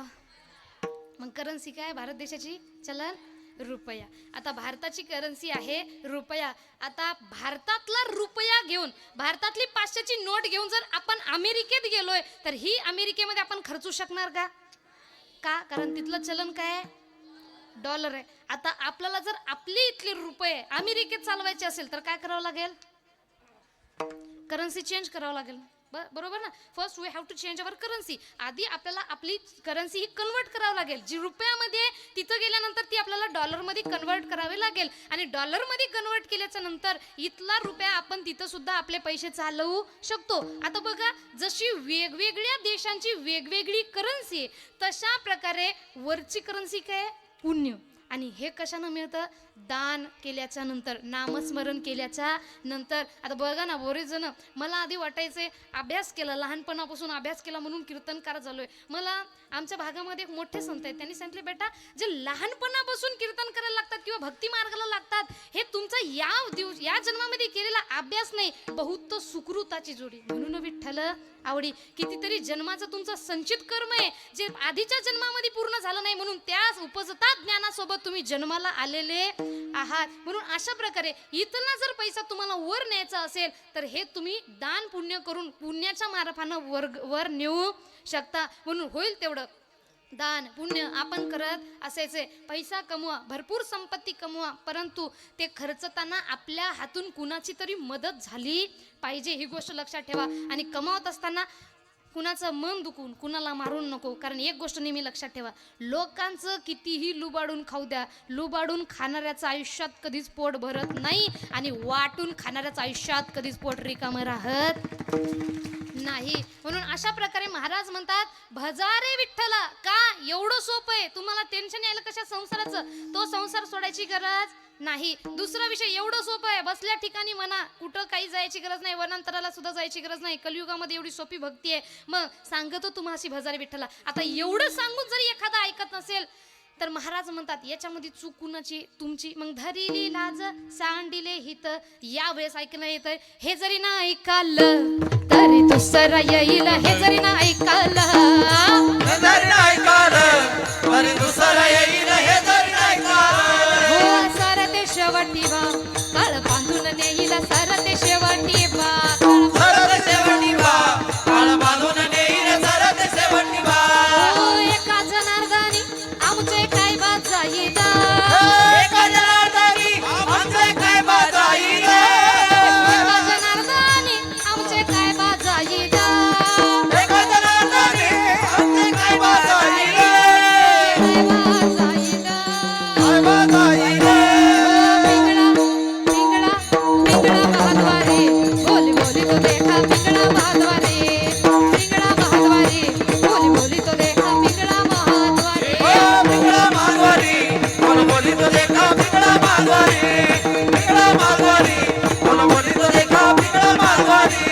मग करन्सी काय भारत देशाची? चलन रुपया. आता भारताची करन्सी आहे रुपया. आता भारतातला रुपया घेऊन भारतातली 500ची नोट घेऊन जर आपण अमेरिकेत गेलोय तर ही अमेरिकेमध्ये आपण खर्चू शकणार का? का? कारण तिथलं चलन काय आहे? डॉलर आहे. आता आपल्याला जर आपली इथले रुपये अमेरिकेत चालवायचे असेल तर काय करावं लागेल? करन्सी चेंज करावं लागेल. बरोबर ना? First we have to change our currency. आधी आपल्याला आपली करन्सी ही कन्वर्ट करावं लागेल. जी रुपयामध्ये तिथं गेल्यानंतर ती आपल्याला डॉलरमध्ये कन्वर्ट करावी लागेल. आणि डॉलरमध्ये कन्वर्ट केल्याच्या नंतर इथला रुपया आपण तिथं सुद्धा आपले पैसे चालवू शकतो. आता बघा जशी वेगवेगळ्या देशांची वेगवेगळी करन्सी आहे तशा प्रकारे वरची करन्सी काय? पुण्य. आणि हे कशानं मिळतं? दान केल्याच्या नंतर, नामस्मरण केल्याच्या नंतर. आता बघा ना बरेच जण मला आधी वाटायचे अभ्यास केला, लहानपणापासून अभ्यास केला म्हणून कीर्तनकार झालोय. मला आमच्या भागामध्ये एक मोठे संत आहेत, त्यांनी सांगितले बेटा जे लहानपणापासून कीर्तन करायला लागतात किंवा भक्ती मार्गाला लागतात हे तुमचा या जन्मामध्ये केलेला अभ्यास नाही, बहुत सुकृताची जोडी. म्हणून विठ्ठल आवडी कितीतरी जन्माचं तुमचं संचित कर्म आहे जे आधीच्या जन्मामध्ये पूर्ण झालं नाही, म्हणून त्या उपजता ज्ञानासोबत तुम्ही जन्माला आलेले आहात. म्हणून अशा प्रकारे इथला जर पैसा तुम्हाला वर न्यायचा असेल तर हे तुम्ही दान पुण्य करून पुण्याच्या मार्फानं वर नेऊ शकता. म्हणून होईल तेवढं दान पुण्य आपण करत असायचे. पैसा कमवा, भरपूर संपत्ती कमवा, परंतु ते खर्चताना आपल्या हातून कुणाची तरी मदत झाली पाहिजे ही गोष्ट लक्षात ठेवा. आणि कमावत असताना कुणाचं मन दुखून कुणाला मारून नको. कारण एक गोष्ट नेहमी लक्षात ठेवा, लोकांचं कितीही लुबाडून खाऊ द्या, लुबाडून खाणाऱ्याचं आयुष्यात कधीच पोट भरत नाही आणि वाटून खाणाऱ्याचं आयुष्यात कधीच पोट रिकामं राहत नाही. म्हणून अशा प्रकारे महाराज म्हणतात भजा रे विठ्ठला. का एवढं सोपं आहे? तुम्हाला टेन्शन यायला कशा संसाराचं? तो संसार सोडायची गरज नाही. दुसरा विषय एवढं सोपं आहे, बसल्या ठिकाणी म्हणा, कुठं काही जायची गरज नाही, वनांतराला सुद्धा जायची गरज नाही. कलियुगामध्ये एवढी सोपी भक्ती आहे. मग सांगतो तुम्हाशी भजारे विठ्ठला. आता एवढं सांगून जरी एखादा ऐकत नसेल तर महाराज म्हणतात याच्यामध्ये चूक कुणाची? तुमची. मग धरिली लाज सांडिले हित, यावेळेस ऐकणं येतंय हे जरी ना ऐकालं तरी दुसरा येईल. हे जरी ना ऐकालं हे जरी नाही कालं, तरी दुसरं येईल. हे जरी नाही कालं, हो सर ते शेवटी बा काळ बांधून नेईल. सर ते शेवटी बा सरत शेवटी बा, काळ बांधून नेईल. सरत शेवटी बा, हो एका जनार्दनी आमचे काय बा जाईल. एका जनार्दनी आमचे काय बा जाईल. एका जनार्दनी आमचे काय बा जाईल. एका जनार्दनी आमचे काय बा जाईल. काय बा जाईल. काय बा जाईल. पिंगळा पिंगळा पिंगळा महाद्वारे बोली बोली तो देखा. पिंगळा महाद्वारे पिंगळा महाद्वारे बोली बोली तो देखा. पिंगळा महाद्वारे ओ पिंगळा मागवारी, कोण बोली तो देखा. पिंगळा मागवारी, पिंगळा मागवारी, कोण बोली तो देखा. पिंगळा मागवारी.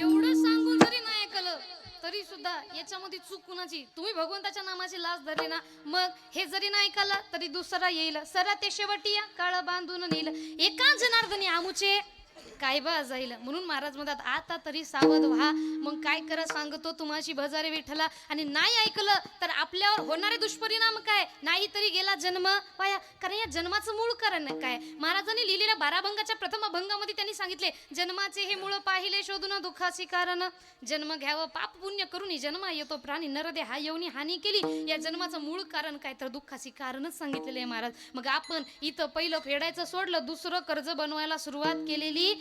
एवढं सांगून जरी नाही ऐकलं तरी सुद्धा याच्यामध्ये चूक कुणाची? तुम्ही भगवंताच्या नामाची लाज धरली ना, मग हे जरी नाही ऐकलं तरी दुसरा येईल. सरा ते शेवटी या काळ बांधून नेईल. एका जनार्दनी आमुचे काय बा जाईल. म्हणून महाराज म्हणतात आता तरी सावध व्हा. मग काय करा सांगतो तुम्हाशी भजारे विठ्ठला. आणि नाही ऐकलं तर आपल्यावर होणारे दुष्परिणाम काय? नाही तरी गेला जन्म वाया. कारण या जन्माचं मूळ कारण काय? महाराजांनी लिहिलेल्या 12 अभंगाच्या प्रथम अभंगामध्ये त्यांनी सांगितले जन्माचे हे मूळ पाहिले शोधून दुःखाची कारण. जन्म घ्यावं पाप पुण्य करून जन्म येतो प्राणी नरदे हा येऊनी हानी केली. या जन्माचं मूळ कारण काय? तर दुःखाची कारणच सांगितलेले आहे महाराज. मग आपण इथं पहिलं फेडायचं सोडलं, दुसरं कर्ज बनवायला सुरुवात केलेली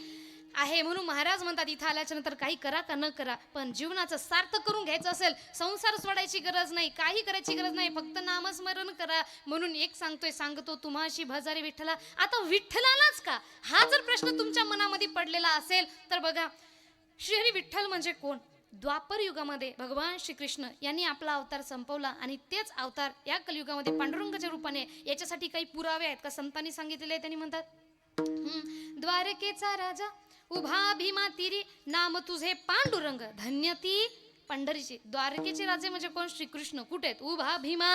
आहे. म्हणून महाराज म्हणतात इथं आल्याच्या नंतर काही करा का न करा, पण जीवनाचं सार्थक करून घ्यायचं असेल, संसार सोडायची गरज नाही, काही करायची गरज नाही, फक्त नामस्मरण करा. म्हणून एक सांगतो तुम्हाशी भजारे विठ्ठला. आता विठ्ठलालाच का हा जर प्रश्न तुमच्या मनामध्ये पडलेला असेल तर बघा, श्रीहरी विठ्ठल म्हणजे कोण? द्वापर युगामध्ये भगवान श्रीकृष्ण यांनी आपला अवतार संपवला आणि तेच अवतार या कलियुगामध्ये पांडुरंगाच्या रूपाने. याच्यासाठी काही पुरावे आहेत का? संतांनी सांगितलेले आहे. त्यांनी म्हणतात द्वारकेचा राजा उभा भीमा तिरी, नाम तुझे पांडुरंग धन्य ती पंढरीची. द्वारकेचे राजे म्हणजे कोण? श्रीकृष्ण. कुठे आहेत? उभा भीमा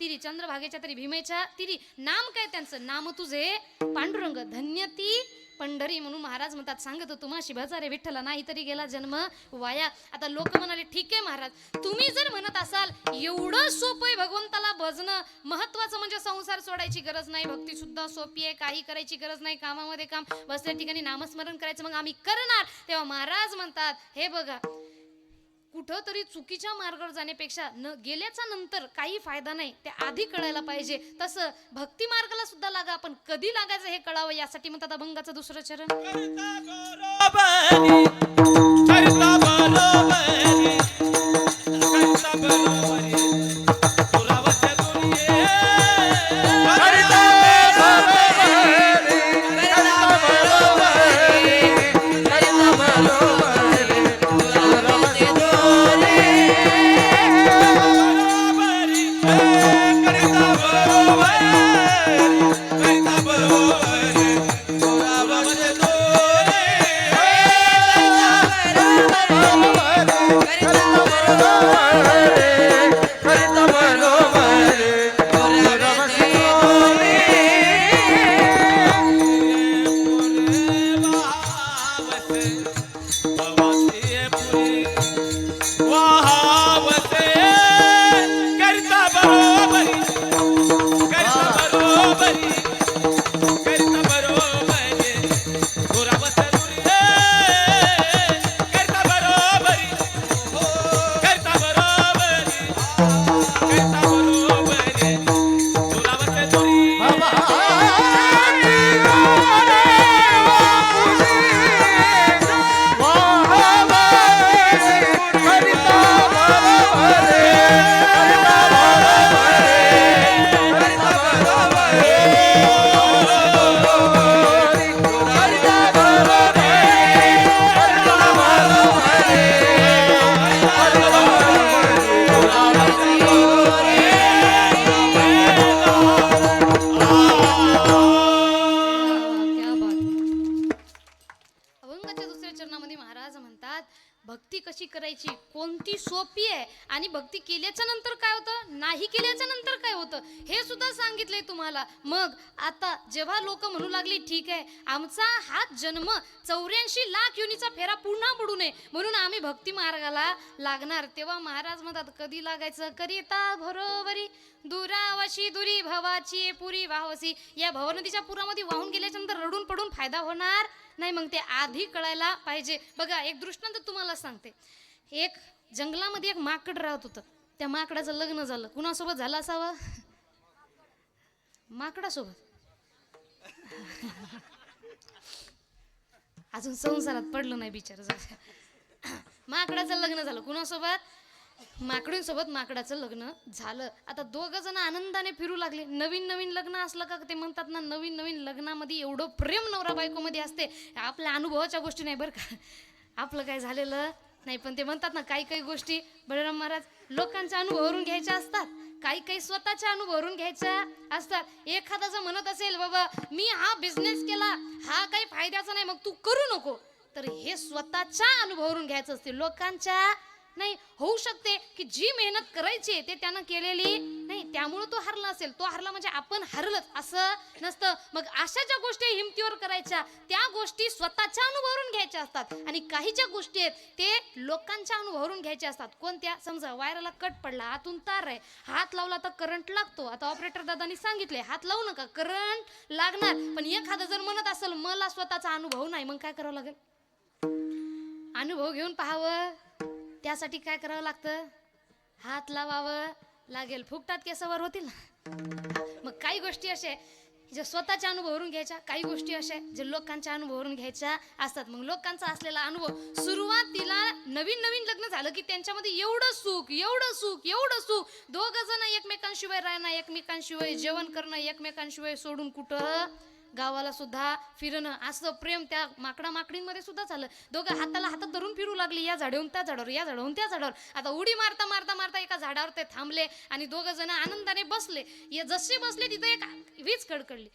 तिरी, चंद्रभागेच्या तरी भीमेच्या तिरी. नाम काय त्यांचं? नाम तुझे पांडुरंग धन्य ती पंढरी. म्हणून महाराज म्हणतात सांगतो तुम्हाशी भजारे विठ्ठला. नाही तरी गेला जन्म वाया. आता लोक म्हणाले ठीक आहे महाराज, तुम्ही जर म्हणत असाल एवढं सोपं आहे भगवंताला भजणं, महत्वाचं म्हणजे संसार सोडायची गरज नाही, भक्ती सुद्धा सोपी आहे, काही करायची गरज नाही, कामामध्ये काम, बसल्या ठिकाणी नामस्मरण करायचं, मग आम्ही करणार. तेव्हा महाराज म्हणतात हे बघा, कुठं तरी चुकीच्या मार्गावर जाण्यापेक्षा न गेल्याचा नंतर काही फायदा नाही, ते आधी कळायला पाहिजे. तसं भक्ती मार्गाला सुद्धा लागा, पण कधी लागायचं हे कळावं यासाठी म्हणतात अभंगाचं दुसरं चरण. करिता किती सोपी आहे आणि भक्ती केल्याच्या नंतर काय होतं, नाही केल्याच्या नंतर काय होतं हे सुद्धा सांगितलंय तुम्हाला. मग आता जेव्हा लोक म्हणू लागली ठीक आहे आमचा हा जन्म 84 लाख योनीचा फेरा पुन्हा पडू नये म्हणून आम्ही भक्ती मार्गाला लागणार, तेव्हा महाराज म्हणतात कधी लागायचं, करिता बरोबरी दुरावशी दुरी भवाची पुरी वाहवसी. या भवनदीच्या पुरामध्ये वाहून गेल्याच्या नंतर रडून पडून फायदा होणार नाही, मग ते आधी कळायला पाहिजे. बघा एक दृष्टांत तुम्हाला सांगते. एक जंगलामध्ये एक माकड राहत होतं. त्या माकडाचं लग्न झालं. कुणासोबत झालं असावं? माकडासोबत. अजून संसारात पडलं नाही बिचारा. माकडाचं लग्न झालं. कुणासोबत? माकडींसोबत माकडाचं लग्न झालं. आता दोघ जण आनंदाने फिरू लागले. नवीन नवीन लग्न असलं का ते म्हणतात ना, नवीन नवीन लग्नामध्ये एवढं प्रेम नवरा बायको मध्ये असते. आपल्या अनुभवाच्या गोष्टी नाही बरं का, आपलं काय झालेलं नाही, पण ते म्हणतात ना काही काही गोष्टी बळीराम महाराज लोकांच्या अनुभवावरून घ्यायच्या असतात, काही काही स्वतःच्या अनुभवावरून घ्यायच्या असतात. एखादा जर म्हणत असेल बाबा मी हा बिझनेस केला हा काही फायद्याचा नाही मग तू करू नको, तर हे स्वतःच्या अनुभवावरून घ्यायचं असते, लोकांच्या नाही. होऊ शकते की जी मेहनत करायची ते त्यानं केलेली नाही त्यामुळे तो हरला असेल. तो हरला म्हणजे आपण हरलच असं नसतं. मग अशा ज्या गोष्टी हिमतीवर करायच्या त्या गोष्टी स्वतःच्या अनुभवावरून घ्यायच्या असतात आणि काही ज्या गोष्टी आहेत ते लोकांच्या अनुभवावरून घ्यायच्या असतात. कोणत्या? समजा वायराला कट पडला, आतून तार आहे, हात लावला तर करंट लागतो. आता ऑपरेटर दादानी सांगितले हात लावू नका करंट लागणार, पण एखादं जर म्हणत असेल मला स्वतःचा अनुभव नाही, मग काय करावं लागेल? अनुभव घेऊन पाहावं. त्यासाठी काय करावं लागतं? हात लावावं लागेल. फुकटात केसावर होतील. मग काही गोष्टी अशा ज्या स्वतःच्या अनुभवावरून घ्यायच्या, काही गोष्टी अशा जे लोकांच्या अनुभवावरून घ्यायच्या असतात. मग लोकांचा असलेला अनुभव सुरुवातीला नवीन नवीन लग्न झालं की त्यांच्यामध्ये एवढं सुख एवढं सुख एवढं सुख, दोघं जण एकमेकांशिवाय राहणं, एकमेकांशिवाय जेवण करणं, एकमेकांशिवाय सोडून कुठं गावाला सुद्धा फिरणं, असं प्रेम त्या माकडा माकडींमध्ये सुद्धा झालं. दोघं हाताला हातात धरून फिरू लागली, या झाडावरून त्या झाडावर, या झाडावरून त्या झाडावर. आता उडी मारता मारता मारता एका झाडावर ते थांबले आणि दोघं जण आनंदाने बसले. जसे बसले तिथं एक वीज कडकडली,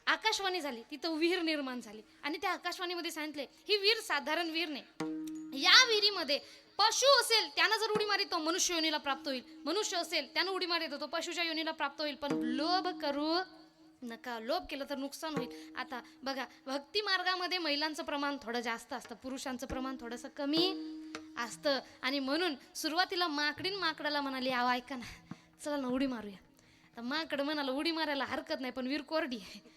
आकाशवाणी झाली, तिथं विहीर निर्माण झाली आणि त्या आकाशवाणीमध्ये सांगितले ही विहीर साधारण विहीर नाही, या विहिरीमध्ये पशु असेल त्यानं जर उडी मारी तो मनुष्य योनीला प्राप्त होईल, मनुष्य असेल त्यानं उडी मारी तो पशुच्या योनीला प्राप्त होईल, पण लोभ करू नका, लोभ केलं तर नुकसान होईल. आता बघा भक्ती मार्गामध्ये महिलांचं प्रमाण थोडं जास्त असतं, पुरुषांचं प्रमाण थोडंसं कमी असतं आणि म्हणून सुरुवातीला माकडीन माकडाला म्हणाली आव ऐका ना चला ना उडी मारूया. तर माकड म्हणाला उडी मारायला हरकत नाही पण विहीर कोरडी आहे,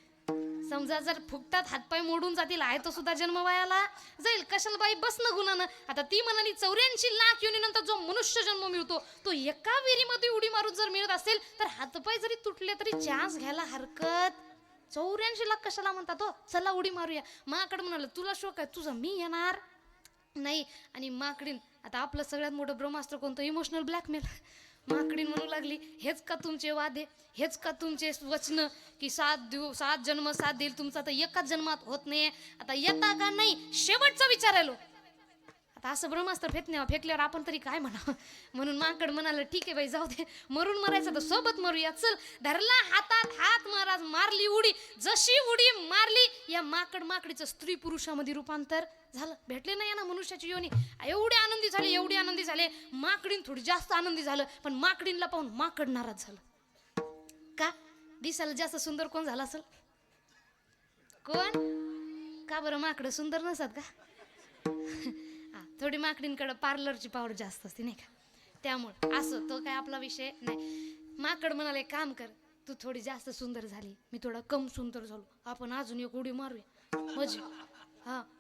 समजा जर फुकटात हातपाय मोडून जातील आहे तो सुद्धा जन्म वायाला जाईल, कशाला बाई बसणं गुणानं. आता ती म्हणाली 84 लाख योनीनंतर जो मनुष्य जन्म मिळतो तो एका विहिरीमध्ये उडी मारून जर मिळत असेल तर हातपाय जरी तुटले तरी चान्स घ्यायला हरकत. 84 लाख कशाला म्हणतात तो, चला उडी मारूया. माकड म्हणाल तुला शोक आहे तुझं, मी येणार नाही. आणि माकडीन आता आपलं सगळ्यात मोठं ब्रह्मास्त्र कोणतं? Emotional blackmail. माकडीन म्हणू लागली हेच का तुमचे वादे, हेच का तुमचे वचन की 7 जन्म 7 देईल, तुमचा तर एकाच जन्मात होत नाहीये, आता येता का नाही शेवटचा विचारायलो. आता असं ब्रह्मास्त्र फेकल्यावर आपण तरी काय म्हणावं, म्हणून माकड म्हणाल ठीक आहे बाई जाऊ दे, मरून मरायचं तर सोबत मरूया, चल. धरला हातात हात, महाराज मारली उडी. जशी उडी मारली या माकडीचं स्त्री पुरुषामध्ये रूपांतर झालं. भेटले नाही ना मनुष्याची योनी. एवढे आनंदी झाले एवढे आनंदी झाले, माकडीन थोडी जास्त आनंदी झालं, पण माकडीनला पाहून माकड नाराज झालं. का? दिसायला जास्त सुंदर कोण झाला असेल? कोण? का बरं माकड सुंदर नसतात का? थोडी माकडींकडे पार्लरची पावडर जास्त असते नाही का, त्यामुळे असं तो काय आपला विषय नाही. माकड म्हणाले काम कर, तू थोडी जास्त सुंदर झाली, मी थोडा कम सुंदर झालो, आपण अजून एक उडी मारूया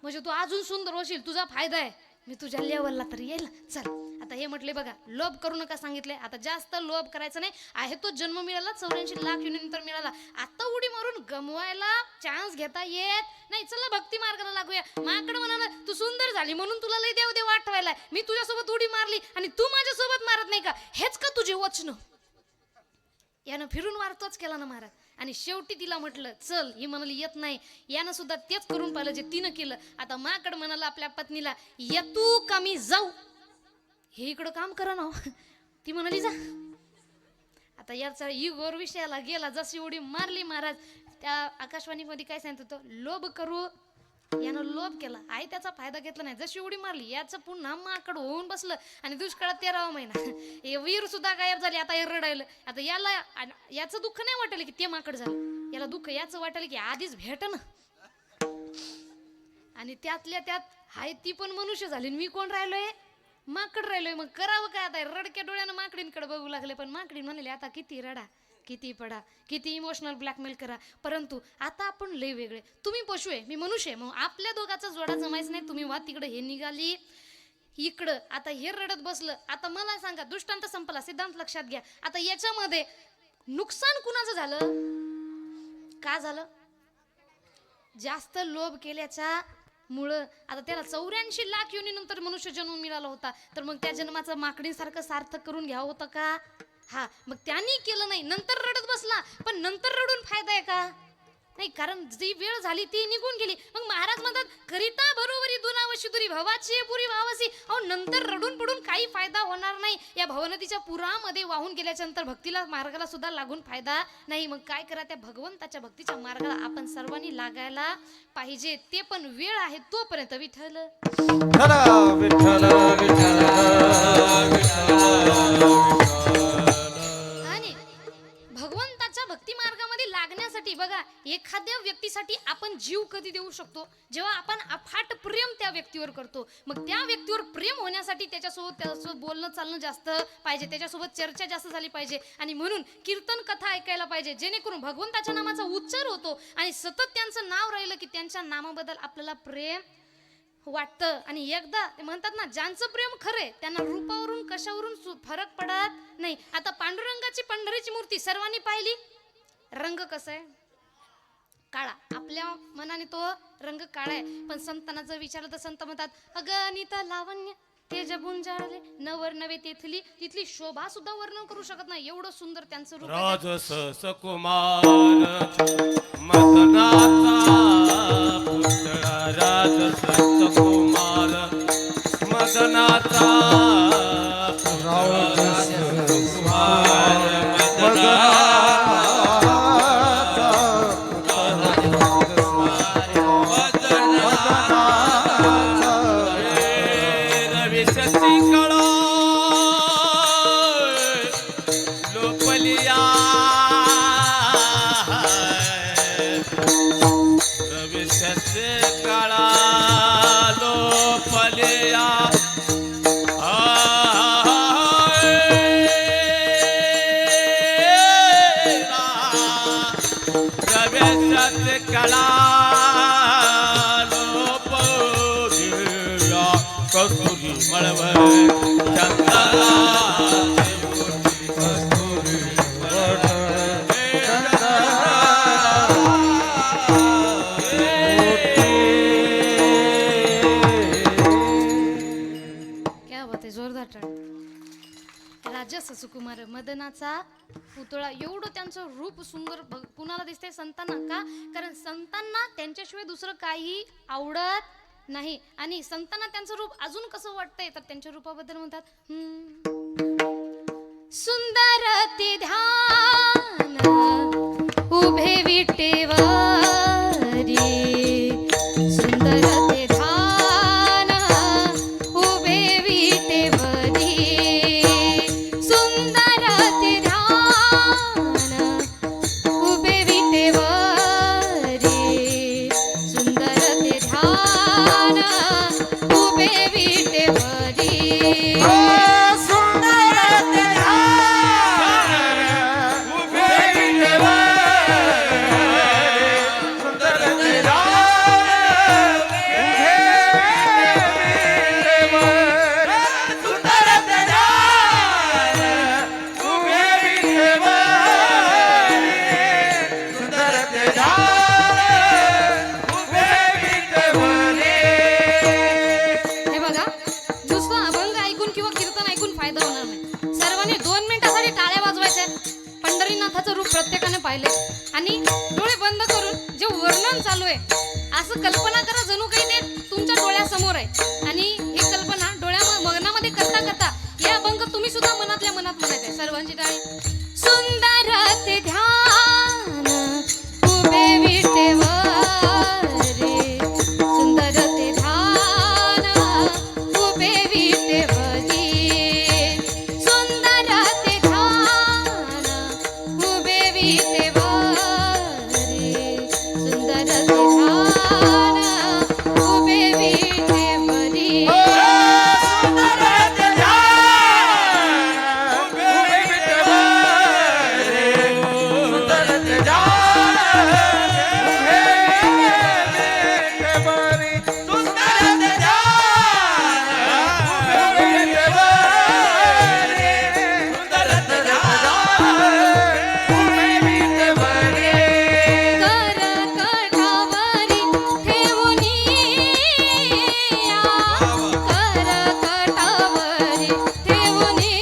म्हणजे तू अजून सुंदर होशील, तुझा फायदा आहे, मी तुझ्या लेवलला तरी येईल, चल. आता हे म्हटले बघा लोभ करू नका सांगितले, आता जास्त लोभ करायचा नाही. आहे तो जन्म मिळाला 84 लाख योनीनंतर मिळाला, आता उडी मारून गमवायला चान्स घेता येत नाही, चला भक्ती मार्गाला लागूया. माकड म्हणाला तू सुंदर झाली म्हणून तुला लय देव देव आठवायला, मी तुझ्यासोबत उडी मारली आणि तू माझ्यासोबत मारत नाही का, हेच का तुझे वचन? यानं फिरून वारतोच केला ना महाराज. आणि शेवटी तिला म्हटलं चल, ही म्हणाली येत नाही, यानं सुद्धा तेच करून पाहिलं जे तिनं केलं. आता माकड म्हणाला आपल्या पत्नीला येतू का मी जाऊ, हे इकडं काम करा ना. ती म्हणाली जा. आता याचा इगोर विषयाला गेला, जशी उडी मारली महाराज. त्या आकाशवाणीमध्ये काय सांगत होतं, लोभ करू यानं लोभ केला, आई त्याचा फायदा घेतला नाही, जशी उडी मारली याचं पुन्हा माकड होऊन बसलं आणि दुष्काळात 13वा महिना हे वीर सुद्धा गायब झाले. आता हे रडायलं. आता याला याचं दुःख नाही वाटलं की ते माकड झालं, याला दुःख याचं वाटलं की आधीच भेट ना. आणि त्यातल्या त्यात हाय ती पण मनुष्य झाली, मी कोण राहिलोय, माकड राहिलोय. मग करावं काय आता, रडक्या डोळ्यानं माकडींकडे बघू लागले. पण माकडी म्हणले आता किती रडा, किती पडा, किती इमोशनल ब्लॅकमेल करा, परंतु आता आपण लय वेगळे. तुम्ही पशु आहे, मी मनुष्य आहे, मग आपल्या दोघाचा जोडा जमायच नाही. तुम्ही वा तिकडे, हे निघाली इकडं. आता हे रडत बसलं. आता मला सांगा, दृष्टांत संपला, सिद्धांत लक्षात घ्या. आता याच्यामध्ये नुकसान कुणाचं झालं, का झालं, जास्त लोभ केल्याच्या मुळे. आता त्याला 84 लाख योनीनंतर मनुष्य जन्म मिळाला होता, तर मग त्या जन्माचं माकडीसारखं सार्थक करून घ्यावं होतं का. हा, मग त्यांनी केलं नाही, नंतर रडत बसला. पण नंतर रडून फायदा आहे का, नाही, कारण जी वेळ झाली ती निघून गेली. मग महाराज म्हणतात, करिता बरोबरी दुनावशी दुरी भवाची पुरी भावासी. अहो, नंतर रडून पडून काही फायदा होणार नाही. या भवनदीच्या पुरामध्ये वाहून गेल्याच्या नंतर भक्तीला मार्गाला सुद्धा लागून फायदा नाही. मग काय करा, त्या भगवंताच्या भक्तीच्या मार्गाला आपण सर्वांनी लागायला पाहिजे. ते पण वेळ आहे तोपर्यंत. विठ्ठल विठ्ठल विठ्ठल आणि भगवंताच्या भक्ती मार्गामध्ये लागण्यासाठी बघा, एखाद्या व्यक्तीसाठी आपण जीव कधी देऊ शकतो, जेव्हा आपण अफाट प्रेम त्या व्यक्तीवर करतो. मग त्या व्यक्तीवर प्रेम होण्यासाठी त्याच्यासोबत बोलणं चालणं जास्त पाहिजे, त्याच्यासोबत चर्चा जास्त झाली पाहिजे. आणि म्हणून कीर्तन कथा ऐकायला पाहिजे, जेणेकरून भगवंताच्या नामाचा उच्चार होतो आणि सतत त्यांचं नाव राहिलं की त्यांच्या नामाबद्दल आपल्याला प्रेम वाटतं. आणि एकदा ते म्हणतात ना, ज्यांचं प्रेम खरे त्यांना रूपावरून कशावरून फरक पडत नाही. आता पांडुरंगाची पंढरीची मूर्ती सर्वांनी पाहिली, रंग कसा आहे, काळा. आपल्या मनाने तो रंग काळा आहे, पण संतांना जर विचारलं तर संत म्हणतात, अगणित लावण्य तेज गुंजाळले, नवर नवे तिथली शोभा सुद्धा वर्णन करू शकत नाही, एवढं सुंदर त्यांचं रूप आहे. राजस सकुमार मदनाचा पुतळा, राजस सकुमार मदनाचा कस्तुरी मळवळ क्या बात आहे, जोरदार टाळ. राजस सुकुमार मदनाचा पुतळा, एवढं त्यांचं रूप सुंदर कुणाला दिसतंय, संतांना. का, कारण संतांना त्यांच्याशिवाय दुसरं काही आवडत नाही. आणि संतांना त्यांचं रूप अजून कसं वाटतंय, तर त्यांच्या रूपाबद्दल म्हणतात, सुंदर ते ध्यान उभे विटेवरी, सुंदर ते ध्यान उभे विटेवरी, सुंदर ते ध्यान उभे विटेवरी, सुंदर ते ध्यान उभे विटेवरी. प्रत्येकाने पाहिले आणि डोळे बंद करून जे वर्णन चालू आहे असं कल्पना करा, जणू काही ते तुमच्या डोळ्यासमोर आहे. आणि ही कल्पना डोळ्या मनामध्ये करता करता हे अभंग तुम्ही सुद्धा मनातल्या मनात म्हणायचे. सर्वांची टाळी. सुंदर ते ध्यान उभे विटेवरी, ठेवूनी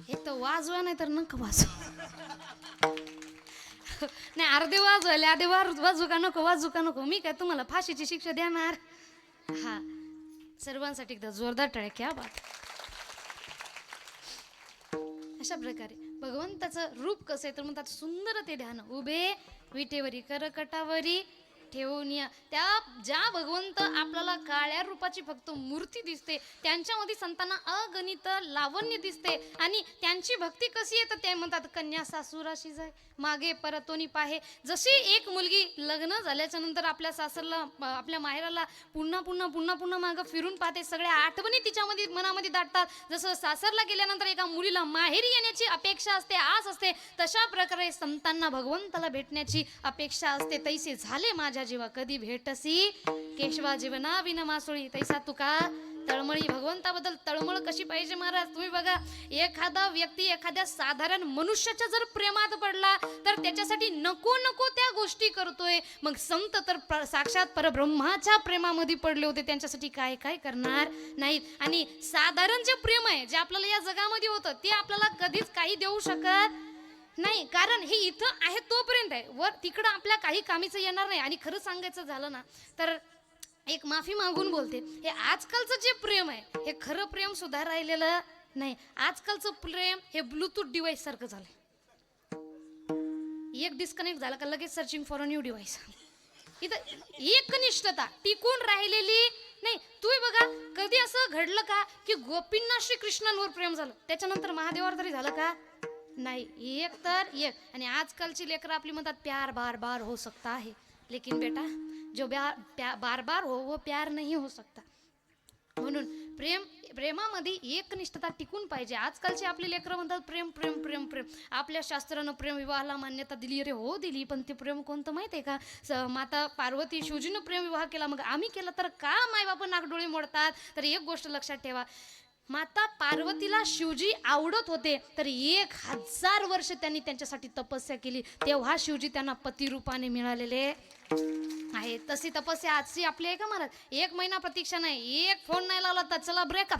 एक तर वाजवा नाही तर नका वाजवा. नाही अर्धे वाजवायले अर्धे वाजू का नको मी काय तुम्हाला फाशीची शिक्षा देणार. हा सर्वांसाठी एकदा जोरदार टाळ्या. क्या बात. अशा प्रकारे भगवंताचं रूप कसं आहे तर म्हणतात सुंदर ते ध्यान उभे विटेवरी करकटावरी ठेवून या. त्या ज्या भगवंत आपल्याला काळ्या रूपाची फक्त मूर्ती दिसते त्यांच्यामध्ये संतांना अगणित लावण्य दिसते आणि त्यांची भक्ती कशी आहे तर ते म्हणतात कन्या सासूराशी जाय मागे परतोनी पाहे. जशी एक मुलगी लग्न झाल्याच्या नंतर आपल्या सासरला आपल्या माहेराला पुन्हा मागं फिरून पाहते. सगळ्या आठवणी तिच्यामध्ये मनामध्ये दाटतात. जसं सासरला गेल्यानंतर एका मुलीला माहेरी येण्याची अपेक्षा असते आस असते तशा प्रकारे संतांना भगवंताला भेटण्याची अपेक्षा असते. तैसे झाले माझ्या जीवा कधी भेटसी केशवा जीवना विना मासोळी. तैसा तुका तळमळी. भगवंताबद्दल तळमळ कशी पाहिजे महाराज. तुम्ही बघा एखादा व्यक्ती एखाद्या साधारण मनुष्याच्या जर प्रेमात पडला तर त्याच्यासाठी नको त्या गोष्टी करतोय. मग संत तर साक्षात परब्रह्माच्या प्रेमामध्ये पडले होते त्यांच्यासाठी काय करणार नाहीत. आणि साधारण जे प्रेम आहे जे आपल्याला या जगामध्ये होतं ते आपल्याला कधीच काही देऊ शकत नाही. कारण हे इथं आहे तोपर्यंत आहे वर तिकडं आपल्या काही कामीचं येणार नाही. आणि खरं सांगायचं झालं ना तर एक माफी मागून बोलते हे आजकालचं जे प्रेम आहे हे खरं प्रेम सुद्धा राहिलेलं नाही. आजकालचं प्रेम हे ब्लूटूथ डिव्हाइस सारखं झालंय. एक डिस्कनेक्ट झाला का लगेच searching for a new device. इथं एकनिष्ठता टिकून राहिलेली नाही. तुम्ही बघा कधी असं घडलं का की गोपींना श्रीकृष्णांवर प्रेम झालं त्याच्यानंतर महादेवावर तरी झालं का नाही. एक तर एक. आणि आजकालची लेकरं आपली म्हणतात प्यार बार बार हो सकता है लेकिन बेटा जो बार बार हो वो प्यार नहीं हो सकता. म्हणून प्रेमामध्ये एकनिष्ठता टिकून पाहिजे. आजकालचे आपले लेकरं म्हणतात प्रेम प्रेम प्रेम प्रेम. आपल्या शास्त्रानं प्रेम विवाहाला मान्यता दिली रे हो दिली पण ते प्रेम कोणतं माहिती आहे का. माता पार्वती शिवजीनं प्रेम विवाह केला मग आम्ही केला तर का मायबाप नागडोळे मोडतात. तर एक गोष्ट लक्षात ठेवा माता पार्वतीला शिवजी आवडत होते तर 1000 वर्ष त्यांनी त्यांच्यासाठी तपस्या केली तेव्हा शिवजी त्यांना पती रूपाने मिळालेले आहे. तशी तपस्या आजची आपली आहे का महाराज. 1 महिना प्रतीक्षा नाही एक फोन नाही लावला तर चला ब्रेकअप.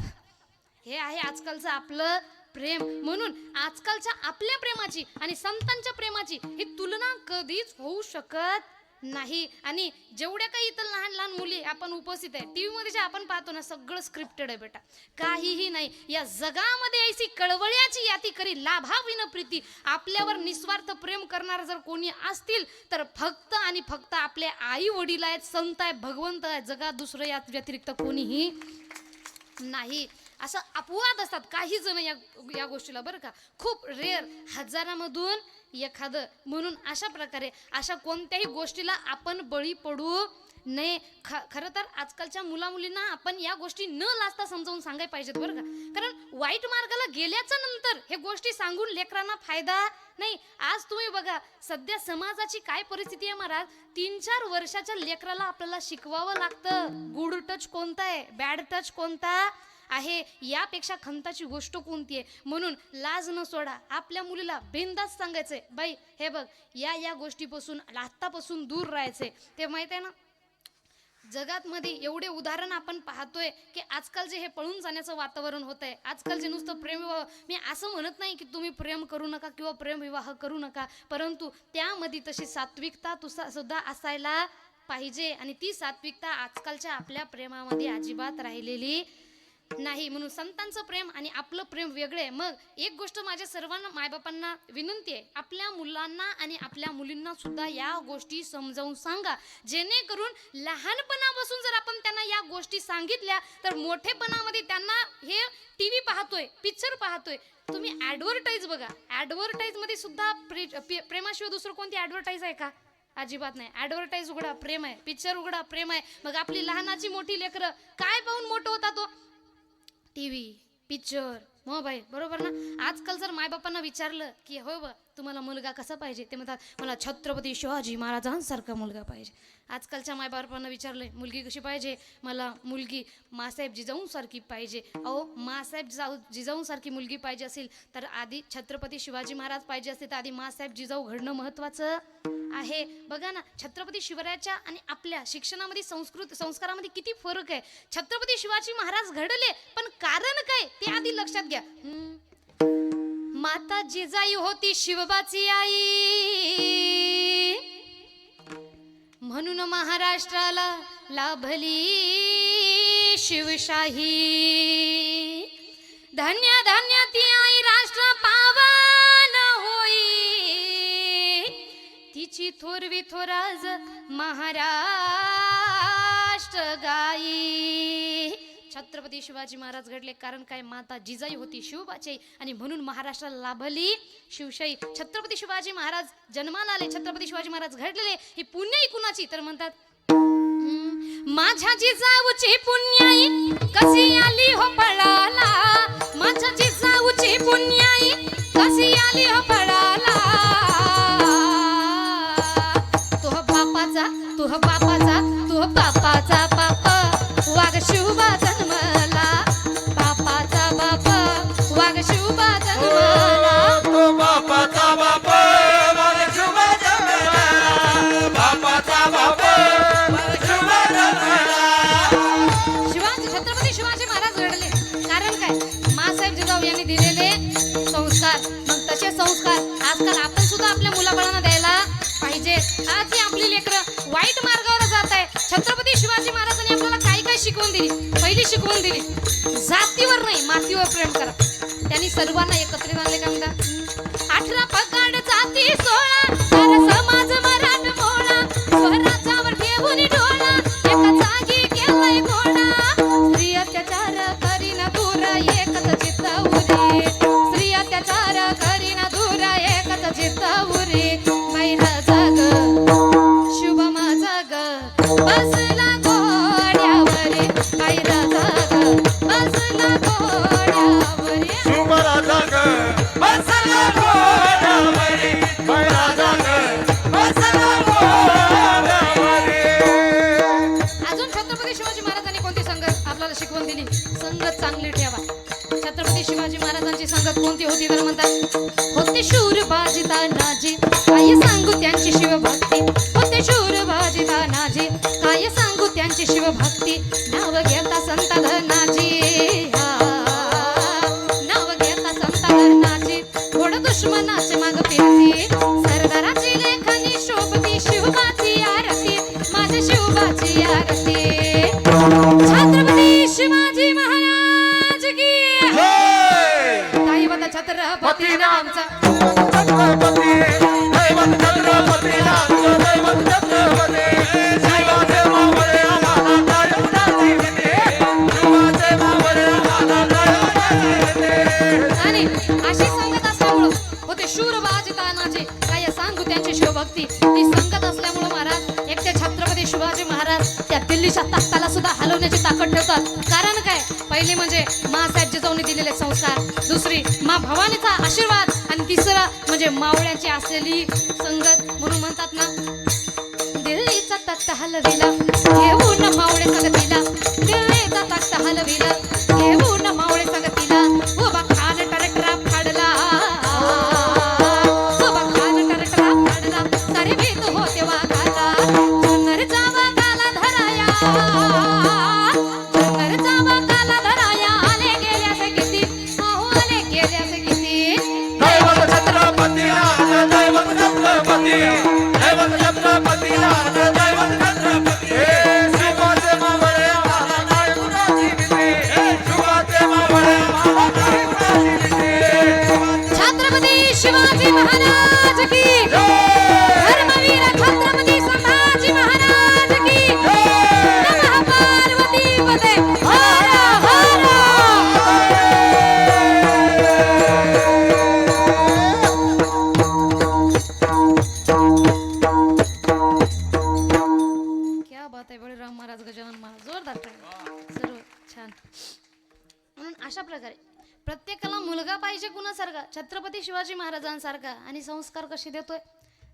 हे आहे आजकालचं आपलं प्रेम. म्हणून आजकालच्या आपल्या प्रेमाची आणि संतांच्या प्रेमाची ही तुलना कधीच होऊ शकत नाही. आणि जेवढ्या काही इतर लहान लहान मुली आपण उपस्थित आहे टीव्ही मध्ये जे आपण पाहतो ना सगळं स्क्रिप्टेड आहे बेटा. काहीही नाही. या जगामध्ये ऐसी कळवळ्याची याती करी लाभाविन प्रीती. आपल्यावर निस्वार्थ प्रेम करणार जर कोणी असतील तर फक्त आणि फक्त आपले आई वडील आहेत संत आहे भगवंत आहे. जगात दुसरं या व्यतिरिक्त कोणीही नाही. असं अपवाद असतात काही जण या गोष्टीला बरं का. खूप रेअर हजारामधून एखादं. म्हणून अशा प्रकारे अशा कोणत्याही गोष्टीला आपण बळी पडू नये. खरं तर आजकालच्या मुलींना आपण या गोष्टी न लाजता समजावून सांगायला पाहिजेत बरं का. कारण वाईट मार्गाला गेल्याच्या नंतर हे गोष्टी सांगून लेकरांना फायदा नाही. आज तुम्ही बघा सध्या समाजाची काय परिस्थिती आहे महाराज. 3-4 वर्षाच्या लेकराला आपल्याला शिकवावं लागतं गुड टच कोणता आहे बॅड टच कोणता आहे. यापेक्षा खंताची गोष्ट कोणती आहे? म्हणून लाज न सोडा, आपल्या मुलीला बिनधास्त सांगायचंय, बाई हे बघ या गोष्टीपासून आत्तापासून दूर राहायचंय. ते माहित आहे ना, जगात मध्ये एवढे उदाहरण आपण पाहतोय की आजकाल जे हे पळून जाण्याचं वातावरण होत आहे, आजकाल जे नुसतं प्रेमविवाह, मी असं म्हणत नाही की तुम्ही प्रेम करू नका किंवा प्रेमविवाह करू नका, परंतु त्यामध्ये तशी सात्विकता सुद्धा असायला पाहिजे. आणि ती सात्विकता आजकालच्या आपल्या प्रेमामध्ये अजिबात राहिलेली नाही. म्हणून संतांचं प्रेम आणि आपलं प्रेम वेगळे. मग एक गोष्ट माझ्या सर्वांना मायबापांना विनंती आहे, आपल्या मुलांना आणि आपल्या मुलींना सुद्धा या गोष्टी समजावून सांगा, जेणेकरून लहानपणापासून जर आपण त्यांना या गोष्टी सांगितल्या तर मोठेपणामध्ये त्यांना हे टीव्ही पाहतोय, पिक्चर पाहतोय, तुम्ही ॲडव्हर्टाईज बघा, ॲडव्हर्टाईज मध्ये सुद्धा प्रेमाशिवाय दुसरं कोणती ॲडव्हर्टाईज आहे का? अजिबात नाही. ॲडव्हर्टाईज उघडा प्रेम आहे, पिक्चर उघडा प्रेम आहे. मग आपली लहानाची मोठी लेकरं काय पाहून मोठं होता तो? टीव्ही, पिक्चर, मोबाईल, बरोबर ना? आजकाल जर मायबापांना विचारलं की हो बा तुम्हाला मुलगा कसा पाहिजे, ते म्हणतात मला छत्रपती शिवाजी महाराजांसारखा मुलगा पाहिजे. आजकालच्या मायबापांना विचारलंय मुलगी कशी पाहिजे, मला मुलगी मासाहेब जिजाऊंसारखी पाहिजे. अहो मासाहेब जिजाऊंसारखी मुलगी पाहिजे असेल तर आधी छत्रपती शिवाजी महाराज पाहिजे असते, तर आधी मासाहेब जिजाऊ घडणं महत्वाचं आहे. बघा ना, छत्रपती शिवरायाच्या आणि आपल्या शिक्षणामध्ये संस्कारामध्ये किती फरक आहे. छत्रपती शिवाजी महाराज घडले, पण कारण काय ते आधी लक्षात घ्या. माता जिजाई होती शिवबाची आई, म्हणून महाराष्ट्राला लाभली शिवशाही. धन्य धन्य ती आई राष्ट्र पावन होई, तिची थोरवी थोराज महाराष्ट्र गाई. छत्रपती शिवाजी महाराज घडले कारण काय? माता जिजाई होती शिवबाची आणि म्हणून महाराष्ट्राला लाभली शिवशाही. छत्रपती शिवाजी महाराज जन्माला आले, छत्रपती शिवाजी महाराज घडलेले, ही पुण्याई कुणाची? तर म्हणतात माझ्या जिजाऊची पुण्याई कशी आली हो पळाला, माझ्या जिजाऊची पुण्याई कशी आली हो पळाला. तुह बापाचा बाप वाघ शिवबा जन्मला, बापाचा बाप वाघ शिवबा जन्मला. तो बापाचा बाप मला शुभ जन्मला, बापाचा बाप मला शुभ जन्मला. छत्रपती शिवाजी महाराज घडले कारण काय? मासाहेब जिजाऊ यांनी दिलेले संस्कार. मग तसे संस्कार आजकाल आपण सुद्धा आपल्या मुलाबाळांना द्यायला पाहिजे. आज ही आपली लेकरं वाईट मार्गावर जात आहे. छत्रपती शिवाजी महाराजांनी आपल्याला काय काय शिकवून दिली? पहिली शिकवून दिली जातीवर नाही मातीवर प्रेम करा. त्यांनी सर्वांना एकत्रित आणले. काय म्हणतात? 18 पगड जाती 16 सारा समाज मराठमोळा, स्वराज्यावर ठेवून डोळा एका जागी केलाय घोडा. स्त्री अत्याचार करीन दूर एकच चित्त उरे, स्त्री अत्याचार करीन दूर एकच चित्त उरे. मैरा जाग शुभ माझा ग बसला घोड्यावरे, मैरा जाग बसला घोड्यावरे. शुभ राजा ग बसला घोड्यावरी, राजा ग बसला घोड्यावरी. अजून छत्रपती शिवाजी महाराजांनी कोणती संगत आपल्याला शिकवण दिली? संगत चांगली ठेवा. छत्रपती शिवाजी महाराजांची संगत कोणती होती? तर म्हणतात होते शूर बाजिता नाजी काय सांगू त्यांची शिवभक्ती, होते शूर बाजिता नाजी काय सांगू त्यांची शिवभक्ती. नाव घेता संत धनाजी, नाव घेता संत धनाजी, घोड दुश्मनाचे माग फिरती, सरदाराची लेखनी शोभती, शिवबाची आरती माझ्या शिवबाची आरती. छत्रपती शिवाजी महाराज की काही बता. छत्रपती नामचा छत्रपती दैवत छत्रपती नामचं दैवत छत्रपती. शिवाचे मावळे आम्हाला काय उदासी देते, शिवाचे मावळे आम्हाला काय उदासी देते. आणि अशी संगत असल्यामुळं होते शूर बाजिता नाजे काय सांगू त्यांची शिवभक्ती. ती संगत असल्यामुळं महाराज एक ते छत्रपती शिवाजी महाराज त्या दिल्लीच्या तख्ताला सुद्धा हलवण्याची ताकद ठेवतात. कारण काय? पहिले म्हणजे मासाहेब जिजाऊंनी दिलेले संस्कार, दुसरी मा भवानीचा आशीर्वाद आणि तिसरा म्हणजे मावळ्याची असलेली संगत. म्हणून म्हणतात ना दिल्लीचा तख्त हलविला घेऊन मावळे संगतीला, दिल्लीचा तख्त हलविला घेऊन तेव्हा काला जुन्नरचा वाकाला धराया जुन्नरचा वाकाला धराया आले गेल्यास किती अहो आले गेल्यास किती दैवत छत्रपती राज दैवत छत्रपती दैवत छत्रपती राज दैवत छत्रपती शिवाचे मावळे आम्हाला नाही कुणाची भीती शिवाचे मावळे आम्हाला नाही कुणाची भीती छत्रपती शिवाजी महाराज की धर्मवीर छत्रपती संभाजी महाराज की नमः पार्वती पते हर हर क्या बात आहे बळीराम महाराज गजानन महाराज जोरदार टाळ्या. सर्व छान. म्हणून अशा प्रकारे प्रत्येकाला मुलगा पाहिजे कुणासारखा छत्रपती शिवाजी महाराजांसारखा आणि संस्कार कसे देतोय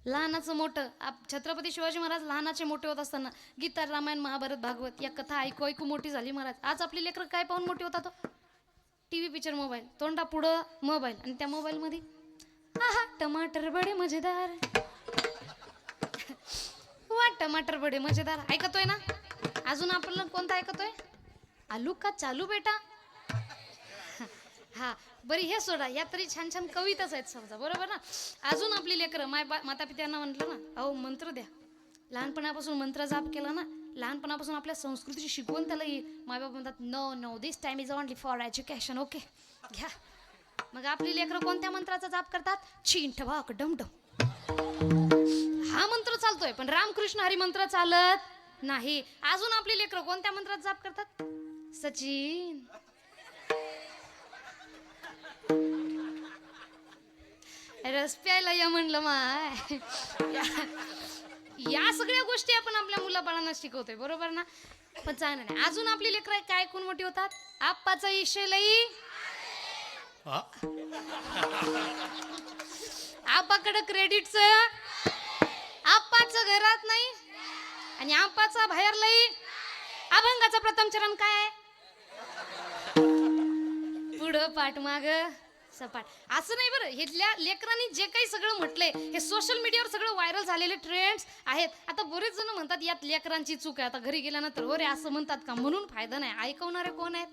लहानाचं मोठं छत्रपती शिवाजी महाराज लहानाचे मोठे होत असताना गीता रामायण महाभारत भागवत या कथा ऐकू ऐकू मोठी झाली महाराज. आज आपली लेकरं काय पाहून मोठी होतात टीव्ही पिक्चर मोबाईल तोंडा पुढं मोबाईल आणि त्या मोबाईल मध्ये आहा टमाटर बडे मजेदार वा टमाटर बडे मजेदार ऐकतोय ना. अजून आपल्याला कोणता ऐकतोय आलू का चालू बेटा. हा बरी हे सोडा या तरी छान छान कविताच आहेत समजा बरोबर ना. अजून आपली लेकरं माता पित्यांना म्हटलं ना अहो मंत्र द्या लहानपणापासून मंत्र जाप केला ना लहानपणापासून आपल्या संस्कृतीची शिकवण त्याला येईल. मायबाप म्हणतात no no this time is only for education okay घ्या. मग आपली लेकरं कोणत्या मंत्राचा जाप करतात चींठ भाक डमडम हा मंत्र चालतोय पण रामकृष्ण हरी मंत्र चालत नाही. अजून आपली लेकरं कोणत्या मंत्राचा जाप करतात सचिन रस प्यायला या म्हणलं माय. या सगळ्या गोष्टी आपण आपल्या मुलाबाळांना शिकवतोय बरोबर ना. पण चांगलं नाही. अजून आपली लेकरं काय ऐकून मोठी होतात आप्पाचा इशे लई आप्पाकडे क्रेडिटचं आप्पाचं घरात नाही आणि आप्पाचा बाहेर लई. अभंगाचा प्रथम चरण काय आहे पुढं पाठ माग सपाट असं नाही बरं. हेतल्या लेकरांनी जे काही सगळं म्हटलंय हे सोशल मीडियावर सगळं व्हायरल झालेले ट्रेंड्स आहेत. आता बरेच जण म्हणतात यात लेकरांची चूक आहे. आता घरी गेल्यानंतर हो रे असं म्हणतात का म्हणून फायदा नाही. ऐकवणारे कोण आहेत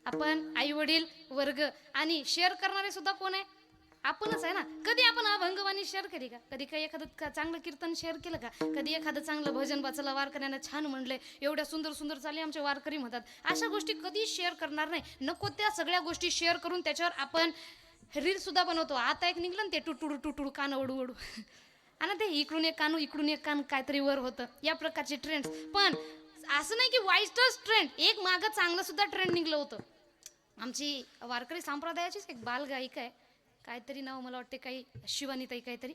आपण आई वडील वर्ग आणि शेअर करणारे सुद्धा कोण आहे आपणच आहे ना. कधी आपण अभंगवाणी शेअर केली का कधी काही एखादं चांगलं कीर्तन शेअर केलं का कधी एखादं चांगलं भजन वाचलं वारकऱ्यांना छान म्हणलंय एवढ्या सुंदर सुंदर चाले आमचे वारकरी म्हणतात. अशा गोष्टी कधी शेअर करणार नाही. नको त्या सगळ्या गोष्टी शेअर करून त्याच्यावर आपण रील सुद्धा बनवतो. आता एक निघलं ना ते टुटुडू टुटुडू कान ओढू ओढू आणि ते इकडून एक कानू इकडून एक कान काहीतरी वर होतं या प्रकारचे ट्रेंड्स. पण असं नाही की वाईटच ट्रेंड एक मागं चांगलं सुद्धा ट्रेंड निघलं होतं. आमची वारकरी संप्रदायाचीच एक बालगायिका आहे काहीतरी नाव मला वाटते काही शिवानीताई काहीतरी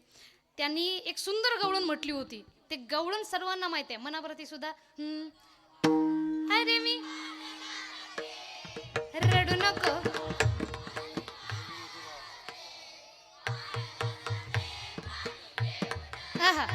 त्यांनी एक सुंदर गवळण म्हटली होती. ते गवळण सर्वांना माहिती आहे मनावरती सुद्धा अरे मी रडू नको आहा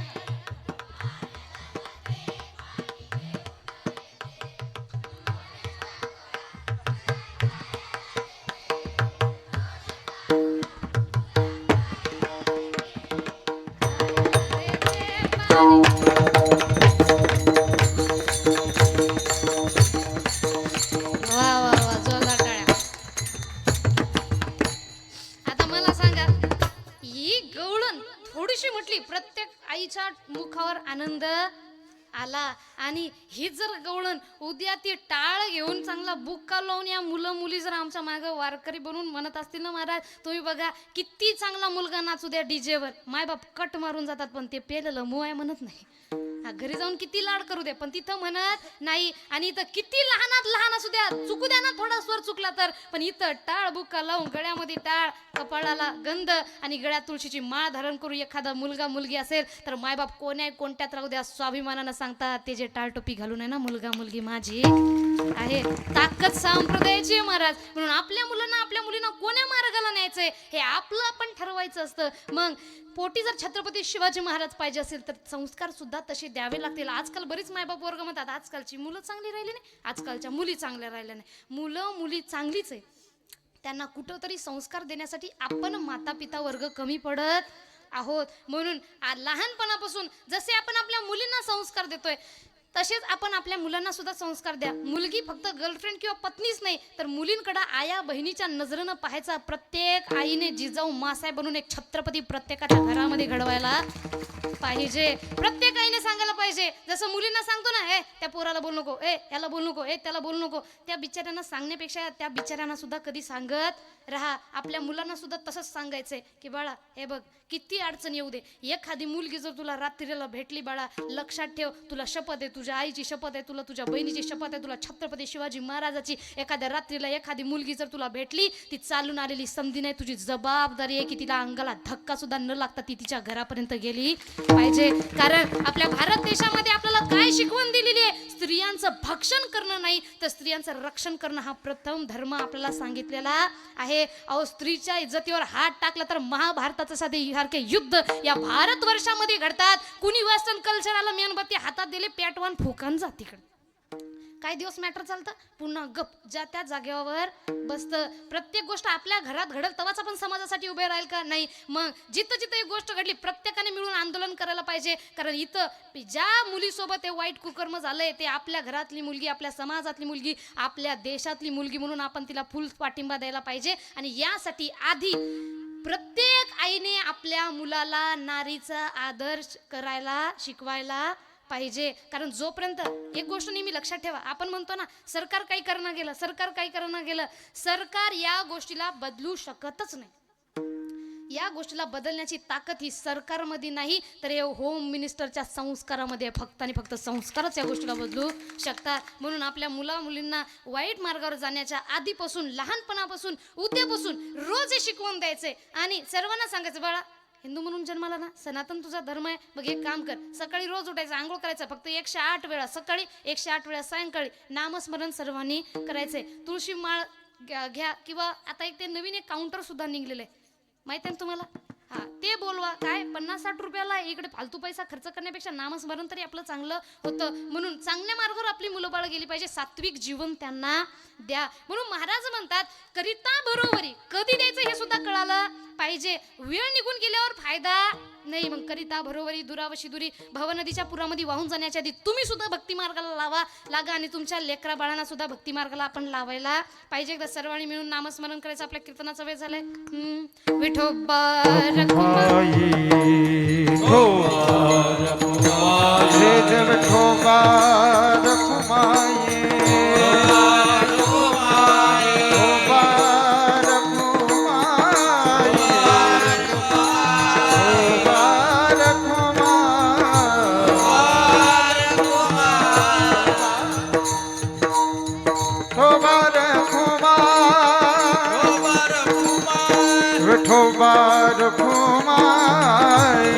मुखावर आनंद आला आणि ही जर गवळण उद्या ती टाळ घेऊन चांगला बुक्का लावून या मुलं मुली जर आमच्या मागं वारकरी बनवून म्हणत असतील ना महाराज तुम्ही बघा किती चांगला मुलगा नाचू द्या डीजेवर मायबाप कट मारून जातात पण ते पेलेलं मुआय म्हणत नाही. घरी जाऊन किती लाड करू दे पण तिथं म्हणत नाही. आणि इथं किती लहानात लहान असू द्या चुकू द्या ना थोडा स्वर चुकला तर पण इथं टाळ बुक्का लावून गळ्यामध्ये टाळ कपाळाला गंध आणि गळ्यात तुळशीची माळ धारण करू एखादा मुलगा मुलगी असेल तर मायबाप कोणत्यात राहू द्या स्वाभिमानानं सांगतात ते जे टाळ टोपी घालून आहे ना मुलगा मुलगी माझी आहे ताकद संप्रदायाची महाराज. म्हणून आपल्या मुलांना आपल्या मुलींना कोण्या मार्गाला न्यायचंय हे आपलं आपण ठरवायचं असतं. मग पोटी जर छत्रपती शिवाजी महाराज पाहिजे असेल तर संस्कार सुद्धा तसे द्यावे लागतील. आजकाल बरीच मायबाप वर्ग म्हणतात आजकालची मुलं चांगली राहिली नाही आजकालच्या मुली चांगल्या राहिल्या नाही. मुलं मुली चांगलीच आहे त्यांना कुठंतरी संस्कार देण्यासाठी आपण माता पिता वर्ग कमी पडत आहोत. म्हणून लहानपणापासून जसे आपण आपल्या मुलींना संस्कार देतोय तसेच आपण आपल्या मुलांना सुद्धा संस्कार द्या. मुलगी फक्त गर्लफ्रेंड किंवा पत्नीच नाही तर मुलींकडे आया बहिणीच्या नजरेनं पाहायचा. प्रत्येक आईने जिजाऊ मासाय बनून एक छत्रपती प्रत्येकाच्या घरामध्ये घडवायला पाहिजे. प्रत्येक आईने सांगायला पाहिजे. जसं मुलींना सांगतो ना, ए त्या पोराला बोलू नको, ए याला बोलू नको, ए त्याला बोलू नको, त्या बिचाऱ्यांना सांगण्यापेक्षा त्या बिचाऱ्यांना सुद्धा कधी सांगत राहा. आपल्या मुलांना सुद्धा तसंच सांगायचंय की बाळा हे बघ किती अडचण येऊ दे, एखादी मुलगी जर तुला रात्रीला भेटली बाळा, लक्षात ठेव तुला शपथ आहे, तुझ्या आईची शपथ आहे, तुला तुझ्या बहिणीची शपथ आहे, तुला छत्रपती शिवाजी महाराजाची, एखाद्या रात्रीला एखादी मुलगी जर तुला भेटली ती चालून आलेली समधी नाही, तुझी जबाबदारी आहे की तिला अंगाला धक्का सुद्धा न लागता ती तिच्या घरापर्यंत गेली पाहिजे. कारण आपल्या भारत देशामध्ये आपल्याला काय शिकवण दिलेली आहे? स्त्रियांचं भक्षण करणं नाही तर स्त्रियांचं रक्षण करणं हा प्रथम धर्म आपल्याला सांगितलेला आहे. अहो स्त्रीच्या इज्जतीवर हात टाकला तर महाभारताचं सारखे युद्ध या भारतवर्षामध्ये घडतात. कुणी वेस्टर्न कल्चरला मेणबत्ती हातात दिले पेटवान फुकान जा तिकडे. काही दिवस मॅटर चालतं पुन्हा गप ज्या त्या जागेवर बसतं. प्रत्येक गोष्ट आपल्या घरात घडल तेव्हाच आपण समाजासाठी उभे राहील का? नाही. मग जिथं जिथं एक गोष्ट घडली प्रत्येकाने मिळून आंदोलन करायला पाहिजे. कारण इथं ज्या मुलीसोबत हे वाईट कुकर्म झालंय ते आपल्या घरातली मुलगी, आपल्या समाजातली मुलगी, आपल्या देशातली मुलगी म्हणून आपण तिला फुल पाठिंबा द्यायला पाहिजे. आणि यासाठी आधी प्रत्येक आईने आपल्या मुलाला नारीचा आदर करायला शिकवायला पाहिजे. कारण जोपर्यंत एक गोष्ट नेहमी लक्षात ठेवा, आपण म्हणतो ना सरकार काही करणं गेलं, सरकार काही करणं गेलं, सरकार या गोष्टीला बदलू शकतच नाही. या गोष्टीला बदलण्याची ताकद ही सरकारमध्ये नाही तर हे होम मिनिस्टरच्या संस्कारामध्ये फक्त आणि फक्त संस्कारच या गोष्टीला बदलू शकतात. म्हणून आपल्या मुलींना वाईट मार्गावर जाण्याच्या आधीपासून, लहानपणापासून, उद्यापासून रोज हे शिकवून द्यायचे आणि सर्वांना सांगायचं बाळा हिंदू म्हणून जन्माला ना, सनातन तुझा धर्म आहे, मग एक काम कर, सकाळी रोज उठायचं, आंघोळ करायचं, फक्त 108 वेळा सकाळी, 108 वेळा सायंकाळी नामस्मरण सर्वांनी करायचंय. तुळशी माळ घ्या किंवा आता एक ते नवीन एक काउंटर सुद्धा निघलेलं आहे माहिती आहे तुम्हाला? हा ते बोलवा. काय 50-60 रुपयाला इकडे फालतू पैसा खर्च करण्यापेक्षा नामस्मरण तरी आपलं चांगलं होतं. म्हणून चांगल्या मार्गावर आपली मुलं बाळ गेली पाहिजे. सात्विक जीवन त्यांना द्या. म्हणून महाराज म्हणतात करिता बरोबरी कधी द्यायचं हे सुद्धा कळालं पाहिजे. वेळ निघून गेल्यावर फायदा नाही. मग करिता बरोबरी दुरावशी दुरी भवनदीच्या पुरामध्ये वाहून जाण्याच्या आधी तुम्ही सुद्धा भक्ती मार्गाला लागा आणि तुमच्या लेकरा बाळांना सुद्धा भक्ती मार्गाला आपण लावायला पाहिजे. एकदा सर्वांनी मिळून नामस्मरण करायचं. आपल्या कीर्तनाचा वेळ झालाय. विठोबा रखुमाई विठोबा रखुमाई विठोबा रखुमाई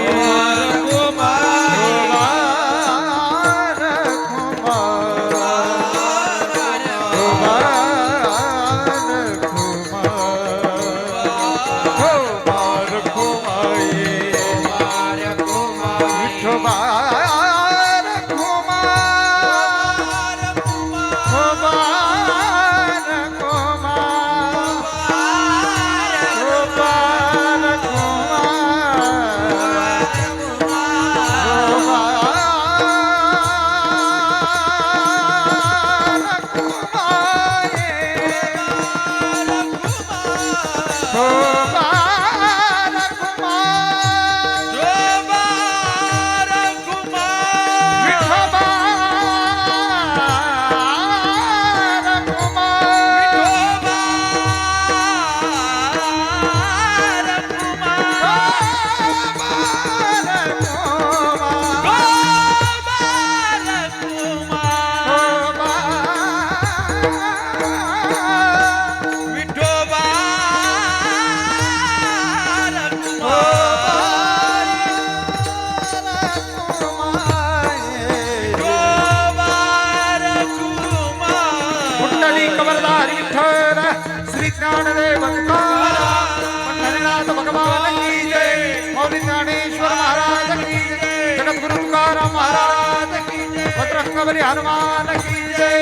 श्री ज्ञानदेव पंढरीनाथ भगवान की जय. मौली ज्ञानेश्वर महाराज की जय. जगद्गुरु तुकाराम महाराज की जय. भद्रकवली हनुमान की जय.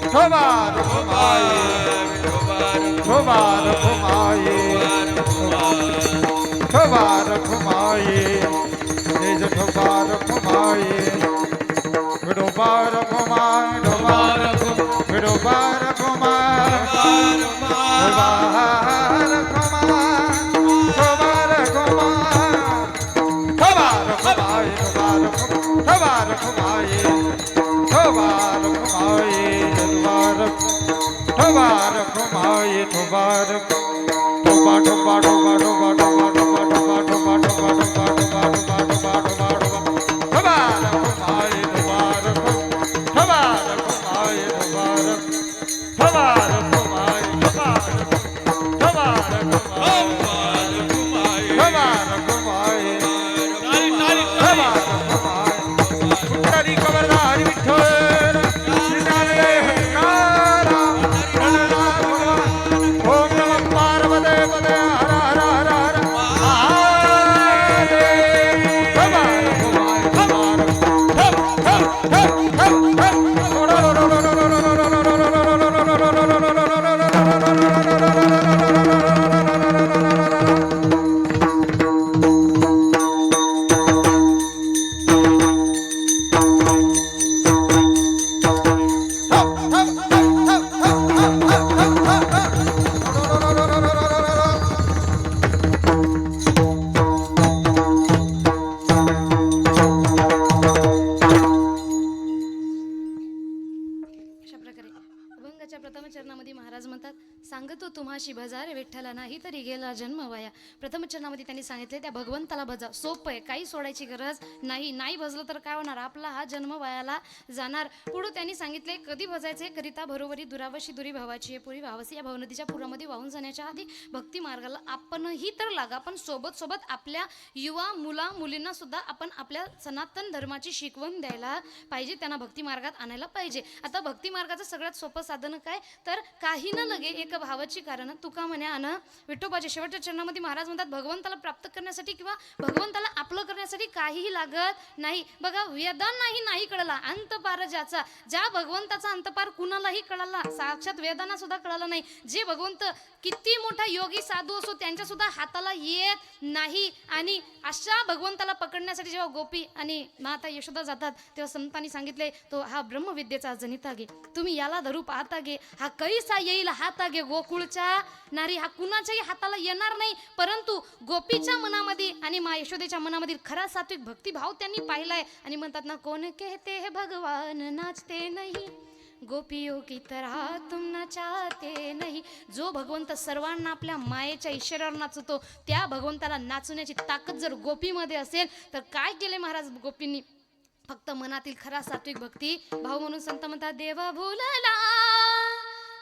विठोबा रखुमाई विठोबा रखुमाई. ठोबार घुमाए तेज ठोबार घुमाए डोबार घुमाए डोबार डोबार घुमाए डोबार घुमाए ठोबार घुमाए ठोबार घुमाए ठोबार घुमाए ठोबार घुमाए ठोबार ठोबा ठोबा ठोबा ठोबा ठोबा ठोबा ठोबा ठोबा ठोबा ठोबा ठोबा ठोबा ठोबा ठोबा ठोबार घुमाए ठोबार ठोबार घुमाए ठोबार ठोबार घुमाए ठोबार ठोबार घुमाए ठोबार घुमाए ठोबार घुमाए कुठली खबरदारी विठ्ठल श्रीनारायण हरिकारा ओम नमः पार्वते पदे हर हर हर हर महादेव ठोबार घुमाए ठोबार अशा प्रकारे अभंगाच्या प्रथम चरणामध्ये महाराज म्हणतात, सांगतो तुम्हाशी भजा रे विठ्ठला, नाही तरी गेला जन्म वाया. प्रथम चरणामध्ये त्यांनी सांगितले त्या भगवंताला भजा. सोपं आहे, काही सोडायची गरज नाही. नाही भजलं तर काय होणार, आपला हा जन्म वायाला जाणार. पुढे त्यांनी सांगितले कधी भजायचे, करिता बरोबरी दुरावशी दुरी भावाची आहे पुरी भावसी. या भावनदीच्या पुरामध्ये वाहून जाण्याच्या आधी भक्ती मार्गाला आपणही तर लागा, पण सोबत सोबत आपल्या युवा मुला मुलींना सुद्धा आपण आपल्या सनातन धर्माची शिकवण द्यायला पाहिजे, त्यांना भक्ती मार्गात आणायला पाहिजे. आता भक्ती मार्गाचं सगळ्यात सोपं साधन काय, तर काही न लगे एक भावाची कारण तुका म्हणे आण विठोबाच्या. शेवटच्या चरणामध्ये महाराज म्हणतात भगवंताला प्राप्त करण्यासाठी किंवा भगवंताला आपलं करण्यासाठी काहीही लागत नाही. बघा, वेदांनाही नाही कळला अंतपार ज्याचा, ज्या भगवंताचा अंतपार कुणालाही कळाला, साक्षात वेदांना सुद्धा कळाला नाही. जे भगवंत किती मोठा योगी साधू असो त्यांच्या सुद्धा हाताला येत नाही. आणि अशा भगवंताला पकडण्यासाठी जेव्हा गोपी आणि माता यशोदा जातात तेव्हा संतांनी सांगितले तो हा ब्रह्मविद्येचा जनिता गे, तुम्ही याला धरू पाहता गे, हा कैसा येईल हाता गे गोकुळच्या नारी. हा कुणाच्याही हाताला येणार नाही, परंतु गोपीच्या मनामध्ये आणि मा यशोदेच्या मनामध्ये खरा सात्विक भक्तिभाव त्यांनी पाहिलाय. आणि म्हणतात ना, कोण कहते है भगवान नाचते नाही, गोपियों की तरह तुम नचाते नहीं. जो भगवंत सर्वांना आपल्या मायेच्या इशाऱ्यावर नाचतो, त्या भगवंताला नाचवण्याची ताकद जर गोपीमध्ये असेल तर काय केले महाराज गोपींनी, फक्त मनातील खरा सात्विक भक्ती भाव म्हणून संत म्हणतात देव भुलला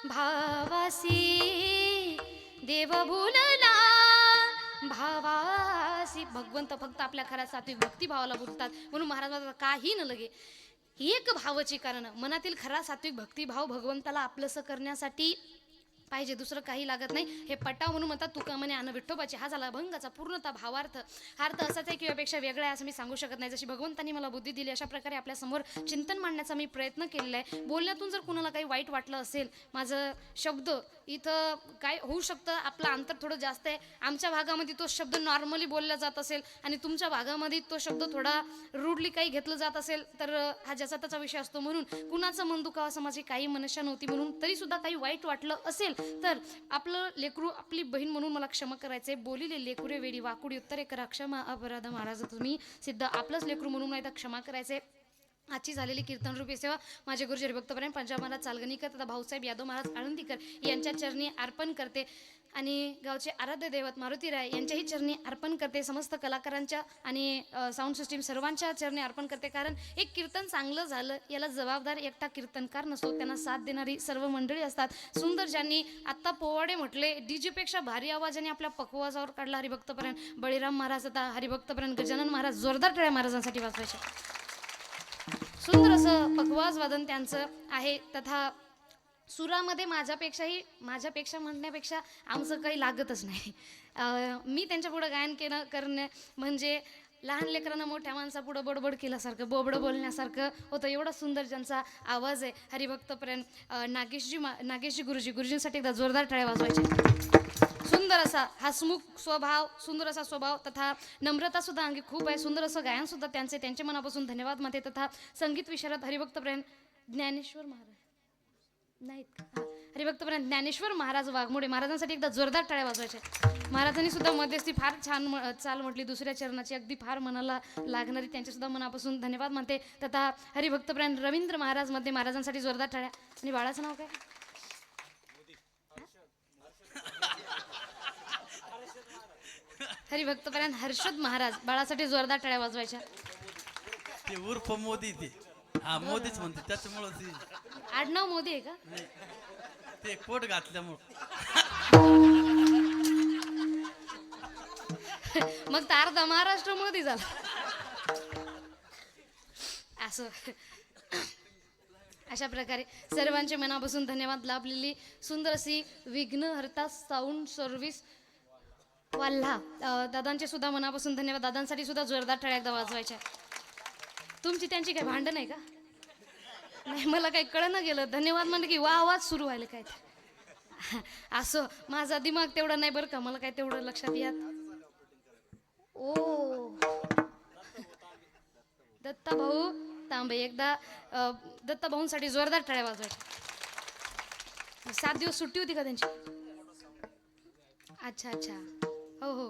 भावासी, देव भुलला भावासी. भगवंत फक्त आपल्या खऱ्या सात्विक भक्ती भावाला बोलतात. म्हणून महाराज म्हणतात काही न लगे एक भावाची कारण, मनातील खरा सात्विक भक्तिभाव भगवंताला आपलंसं करण्यासाठी पाहिजे, दुसरं काही लागत नाही. हे पटाव म्हणून म्हणतात तुका म्हणे आण विठोबाची. हा झाला अभंगाचा पूर्णतः भावार्थ. हा अर्थ असाच आहे किंवा पेक्षा वेगळा आहे असं मी सांगू शकत नाही. जशी भगवंतांनी मला बुद्धी दिली अशा प्रकारे आपल्या समोर चिंतन मांडण्याचा मी प्रयत्न केलेला आहे. बोलण्यातून जर कुणाला काही वाईट वाटलं असेल, माझं शब्द इथं काय होऊ शकतं, आपलं अंतर थोडं जास्त आहे, आमच्या भागामध्ये तो शब्द नॉर्मली बोलला जात असेल आणि तुमच्या भागामध्ये तो शब्द थोडा रूडली काही घेतलं जात असेल तर हा ज्याचा त्याचा विषय असतो. म्हणून कुणाचं मन दुखावं असं माझी काही मनशा नव्हती. म्हणून तरी सुद्धा काही वाईट वाटलं असेल तर आपलं लेकरू आपली बहीण म्हणून मला क्षमा करायचंय. बोलिले लेकुरे वेडी वाकुडी उत्तरे करा क्षमा अपराध महाराज तुम्ही सिद्ध. आपलंच लेकरू म्हणून नाही तर क्षमा करायचंय. आजची झालेली कीर्तन रूपी सेवा माझे गुरुजी हरिभक्तपरायण पंजाब महाराज चालगणीकर तथा भाऊसाहेब यादव महाराज आळंदीकर यांच्या चरणी अर्पण करते. आणि गावचे आराध्य दैवत मारुती राय यांच्याही चरणी अर्पण करते. समस्त कलाकारांच्या आणि साऊंड सिस्टीम सर्वांच्या चरणी अर्पण करते. कारण एक कीर्तन चांगलं झालं याला जबाबदार एकटा कीर्तनकार नसतो, त्यांना साथ देणारी सर्व मंडळी असतात. सुंदर ज्यांनी आत्ता पोवाडे म्हटले, डीजेपेक्षा भारी आवाजाने आपल्या पकवाजावर काढला हरिभक्तपरायण बळीराम महाराज तथा हरिभक्तपरायण गजानन महाराज. जोरदार टाळ्या महाराजांसाठी वाजवायच्या. सुंदर असं पकवाज वादन त्यांचं आहे. तथा सुरामध्ये माझ्यापेक्षा म्हणण्यापेक्षा आमचं काही लागतच नाही. मी त्यांच्या पुढं गायन करणं म्हणजे लहान लेकरांना मोठ्या माणसापुढं बडबड केल्यासारखं, बोबडं बोलण्यासारखं होतं. एवढा सुंदर ज्यांचा आवाज आहे. हरिभक्तपरायण नागेशजी गुरुजींसाठी एकदा जोरदार टाळ्या वाजवायच्या. सुंदर सुंदर असा हसमुख स्वभाव, सुंदर असा स्वभाव तथा नम्रता सुद्धा अंगी खूप आहे. सुंदर असं गायन सुद्धा त्यांचे मनापासून धन्यवाद मानते. तथा संगीत विशारद हरिभक्त प्रेम ज्ञानेश्वर महाराज नाहीत का? हरिभक्त प्रेम ज्ञानेश्वर महाराज वाघमोडे महाराजांसाठी एकदा जोरदार टाळ्या वाजवायच्या. महाराजांनी सुद्धा मध्यस्थी फार छान चाल म्हटली, दुसऱ्या चरणाची अगदी फार मनाला लागणारी, त्यांचे सुद्धा मनापासून धन्यवाद मानते. तथा हरिभक्त प्रेम रवींद्र महाराज मध्ये महाराजांसाठी जोरदार टाळ्या. आणि बाळाचं नाव काय? हरिभक्त प्रेम हर्षद महाराज, बाळासाठी जोरदार टाळ्या वाजवायच्या. ते उर्फ मोदी ते हा मोदीच म्हणते त्याच्यामुळं ती आडनाव मोदी आहे का? ते कोट घातल्यामुळं. मग तर अर्धा महाराष्ट्र मोदी झाला असं. अशा प्रकारे सर्वांचे मनापासून धन्यवाद लाभलेली सुंदर अशी विघ्नहर्ता साऊंड सर्व्हिस वाल्हा दादांचे सुद्धा मनापासून धन्यवाद. दादांसाठी सुद्धा जोरदार टाळ्या एकदा वाजवायच्या. तुमची त्यांची काय भांडण आहे का? नाही, मला काही कळणं गेलं. धन्यवाद म्हणलं की वा आवाज सुरू व्हायला काय असं. माझा दिमाग तेवढा नाही बरं का, मला काय तेवढं लक्षात येत. ओ दत्ता भाऊ तांबे, एकदा दत्ता भाऊंसाठी जोरदार टाळ्या वाजवायच्या. 7 दिवस सुट्टी होती का त्यांची? अच्छा अच्छा, हो हो.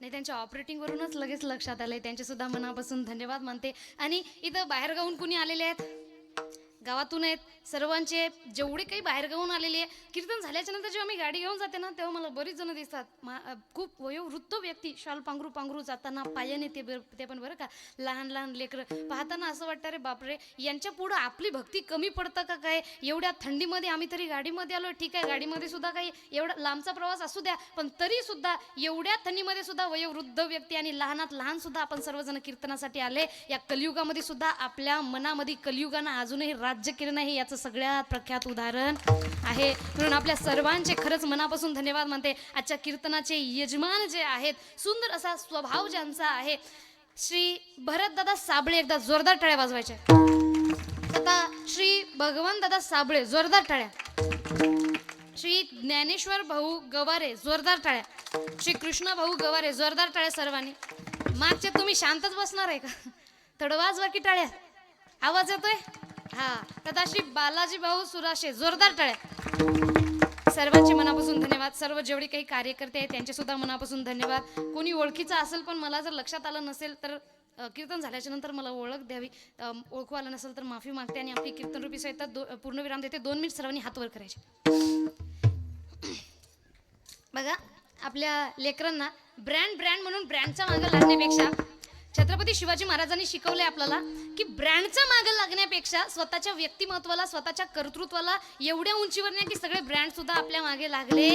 नाही, त्यांच्या ऑपरेटिंग वरूनच लगेच लक्षात आलंय. त्यांचे सुद्धा मनापासून धन्यवाद मानते. आणि इथं बाहेर गावून कुणी आलेले आहेत? गावातून आहेत सर्वांचे. जेवढे काही बाहेर गावून आलेले आहे, कीर्तन झाल्याच्या नंतर जेव्हा मी गाडी घेऊन जाते ना, तेव्हा मला बरीच जण दिसतात. खूप वयोवृद्ध व्यक्ती शाल पांघरू जाताना पायाने, ते पण बरं का, लहान लहान लेकरं पाहताना असं वाटतं रे बापरे, यांच्या पुढं आपली भक्ती कमी पडतं का काय? एवढ्या थंडीमध्ये आम्ही तरी गाडीमध्ये आलो. ठीक आहे, गाडीमध्ये सुद्धा काही एवढा लांबचा प्रवास असू द्या, पण तरी सुद्धा एवढ्या थंडीमध्ये सुद्धा वयोवृद्ध व्यक्ती आणि लहानात लहान सुद्धा आपण सर्वजण कीर्तनासाठी आले. या कलियुगामध्ये सुद्धा आपल्या मनामध्ये कलियुगानं अजूनही राज्य केलं नाही, याचं सगळ्यात प्रख्यात उदाहरण आहे. म्हणून आपल्या सर्वांचे खरंच मनापासून धन्यवाद मानते. आजच्या कीर्तनाचे यजमान जे आहेत, सुंदर असा स्वभाव ज्यांचा आहे, श्री भरतदादा साबळे, एकदा जोरदार टाळ्या वाजवायच्या. आता श्री भगवान दादा साबळे, जोरदार टाळ्या. श्री ज्ञानेश्वर भाऊ गवारे, जोरदार टाळ्या. श्री कृष्ण भाऊ गवारे, जोरदार टाळ्या सर्वांनी. मागच्या तुम्ही शांतच बसणार आहे का? थोडं वाजवा की टाळ्या, आवाज येतोय? हा. तथा श्री बालाजी भाऊ सुराशे, जोरदार टाळ्या. सर्वांचे मनापासून धन्यवाद. सर्व जेवढे काही कार्यकर्ते आहेत त्यांचे सुद्धा मनापासून धन्यवाद. कोणी ओळखीचं असेल पण मला जर लक्षात आलं नसेल तर कीर्तन झाल्याच्या नंतर मला ओळख द्यावी. ओळखू आलं नसेल तर माफी मागते आणि आपली कीर्तन रूपी सहित पूर्णविराम देते. 2 मिनिट सर्वांनी हात वर करायचे. बघा, आपल्या लेकरांना ब्रँड म्हणून ब्रँडच्या मागे लागण्यापेक्षा छत्रपती शिवाजी महाराजांनी शिकवले आपल्याला की ब्रँडच्या मागे लागण्यापेक्षा स्वतःच्या व्यक्तिमत्वाला, स्वतःच्या कर्तृत्वाला एवढ्या उंचीवर नाही की सगळे ब्रँड सुद्धा आपल्या मागे लागले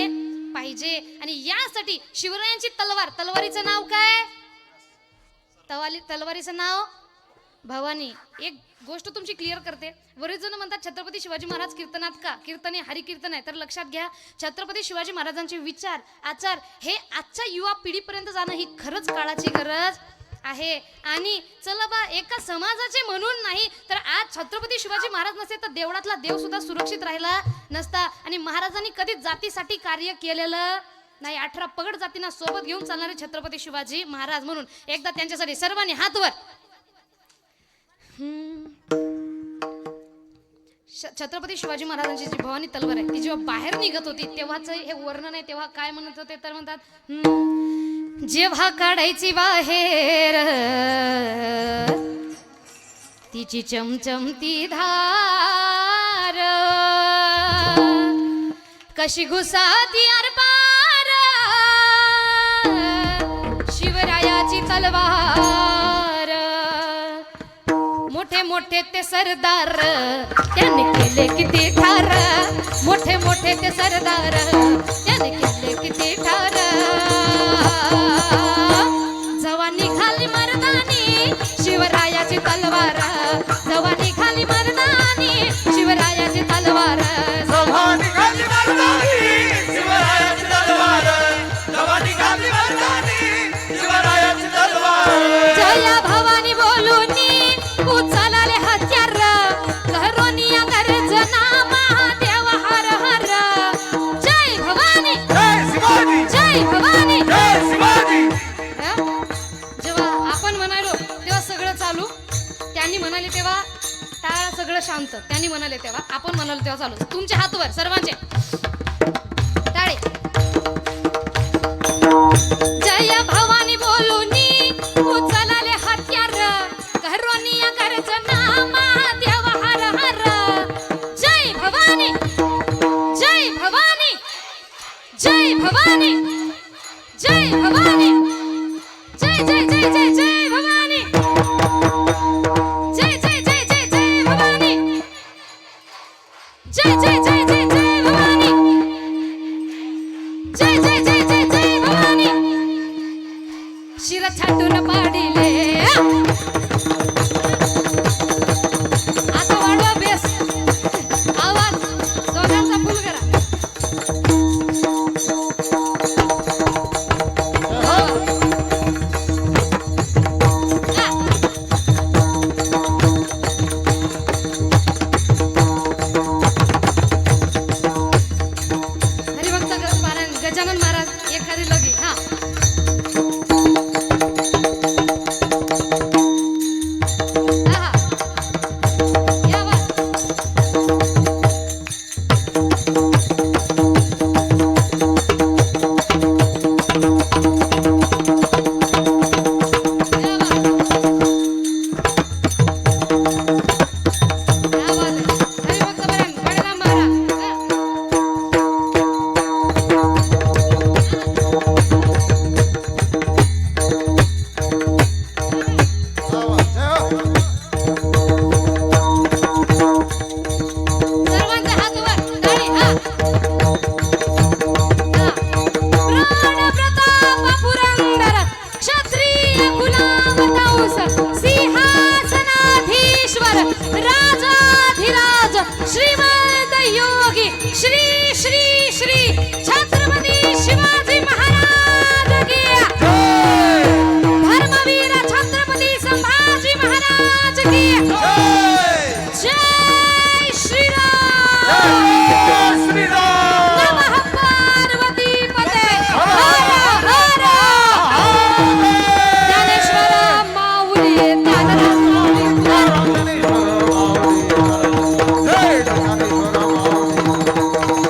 पाहिजे. आणि यासाठी शिवरायांची तलवारीचं नाव काय? तलवारीचं नाव भवानी. एक गोष्ट तुमची क्लिअर करते. बरेच जण म्हणतात छत्रपती शिवाजी महाराज कीर्तनात का? कीर्तन हे हरिकीर्तन आहे. तर लक्षात घ्या, छत्रपती शिवाजी महाराजांचे विचार, आचार हे आजच्या युवा पिढीपर्यंत जाणं ही खरंच काळाची गरज आहे. आणि चला बा, एका समाजाचे म्हणून नाही तर आज छत्रपती शिवाजी महाराज नसते तर देवळातला देव सुद्धा सुरक्षित राहिला नसता. आणि महाराजांनी कधीच जातीसाठी कार्य केलेलं नाही. 18 पगड जातींना सोबत घेऊन चालणारे छत्रपती शिवाजी महाराज. म्हणून एकदा त्यांच्यासाठी सर्वांनी हात वर. छत्रपती शिवाजी महाराजांची जी भवानी तलवार आहे, ती जेव्हा बाहेर निघत होती तेव्हाच हे वर्णन आहे. तेव्हा काय म्हणत होते तर म्हणतात, जेव्हा काढायची बाहेर तिची चमचमती धार, कशी घुसाती आरपार शिवरायाची तलवार. मोठे मोठे ते सरदार त्याने केले किती ठार, मोठे मोठे ते सरदार त्याने केले किती ठार. जवानी खाली मर्दानी शिवरायाची तलवार, जवानी खाली मर्दानी शिवरायाची तलवार. जवानी खाली मर्दानी शिवरायाची तलवार, जवानी खाली मर्दानी शिवरायाची तलवार. जया भवानी बोलूनी उचलले हत्यार, घरोनिया गर्जना महादेव हर हर. जय भवानी, जय शिवाजी, चालू. त्यांनी म्हणाले तेव्हा टाळा सगळं शांत. त्यांनी म्हणाले तेव्हा आपण म्हणालो तेव्हा चालू. तुमचे हात वर सर्वांचे. टाळे. जय भवानी बोलूनी उचलाले हत्यार घरोनिया गर्जना देव हर हर. जय भवानी जय भवानी जय भवानी जय भवानी जय जय जय जय जय भवानी जय जय जय जय जय भवानी जय जय जय जय जय भवानी जय जय जय जय जय भवानी. शिर छाटून पाडिले आता वाढवा बेस आवाज दोघांचा फुल करा. हरिभक्त गजानन महाराज एखादी लगी. हा आहा. या बात. या बात. या बात आहे. हरिभक्त गजानन महाराज. हा. सर्वांचे हात वर. टाळी. हा. हा. प्राणप्रताप पुरंदर क्षत्रिय कुलावतांस सिंहासनाधीश्वर राजाधिराज श्री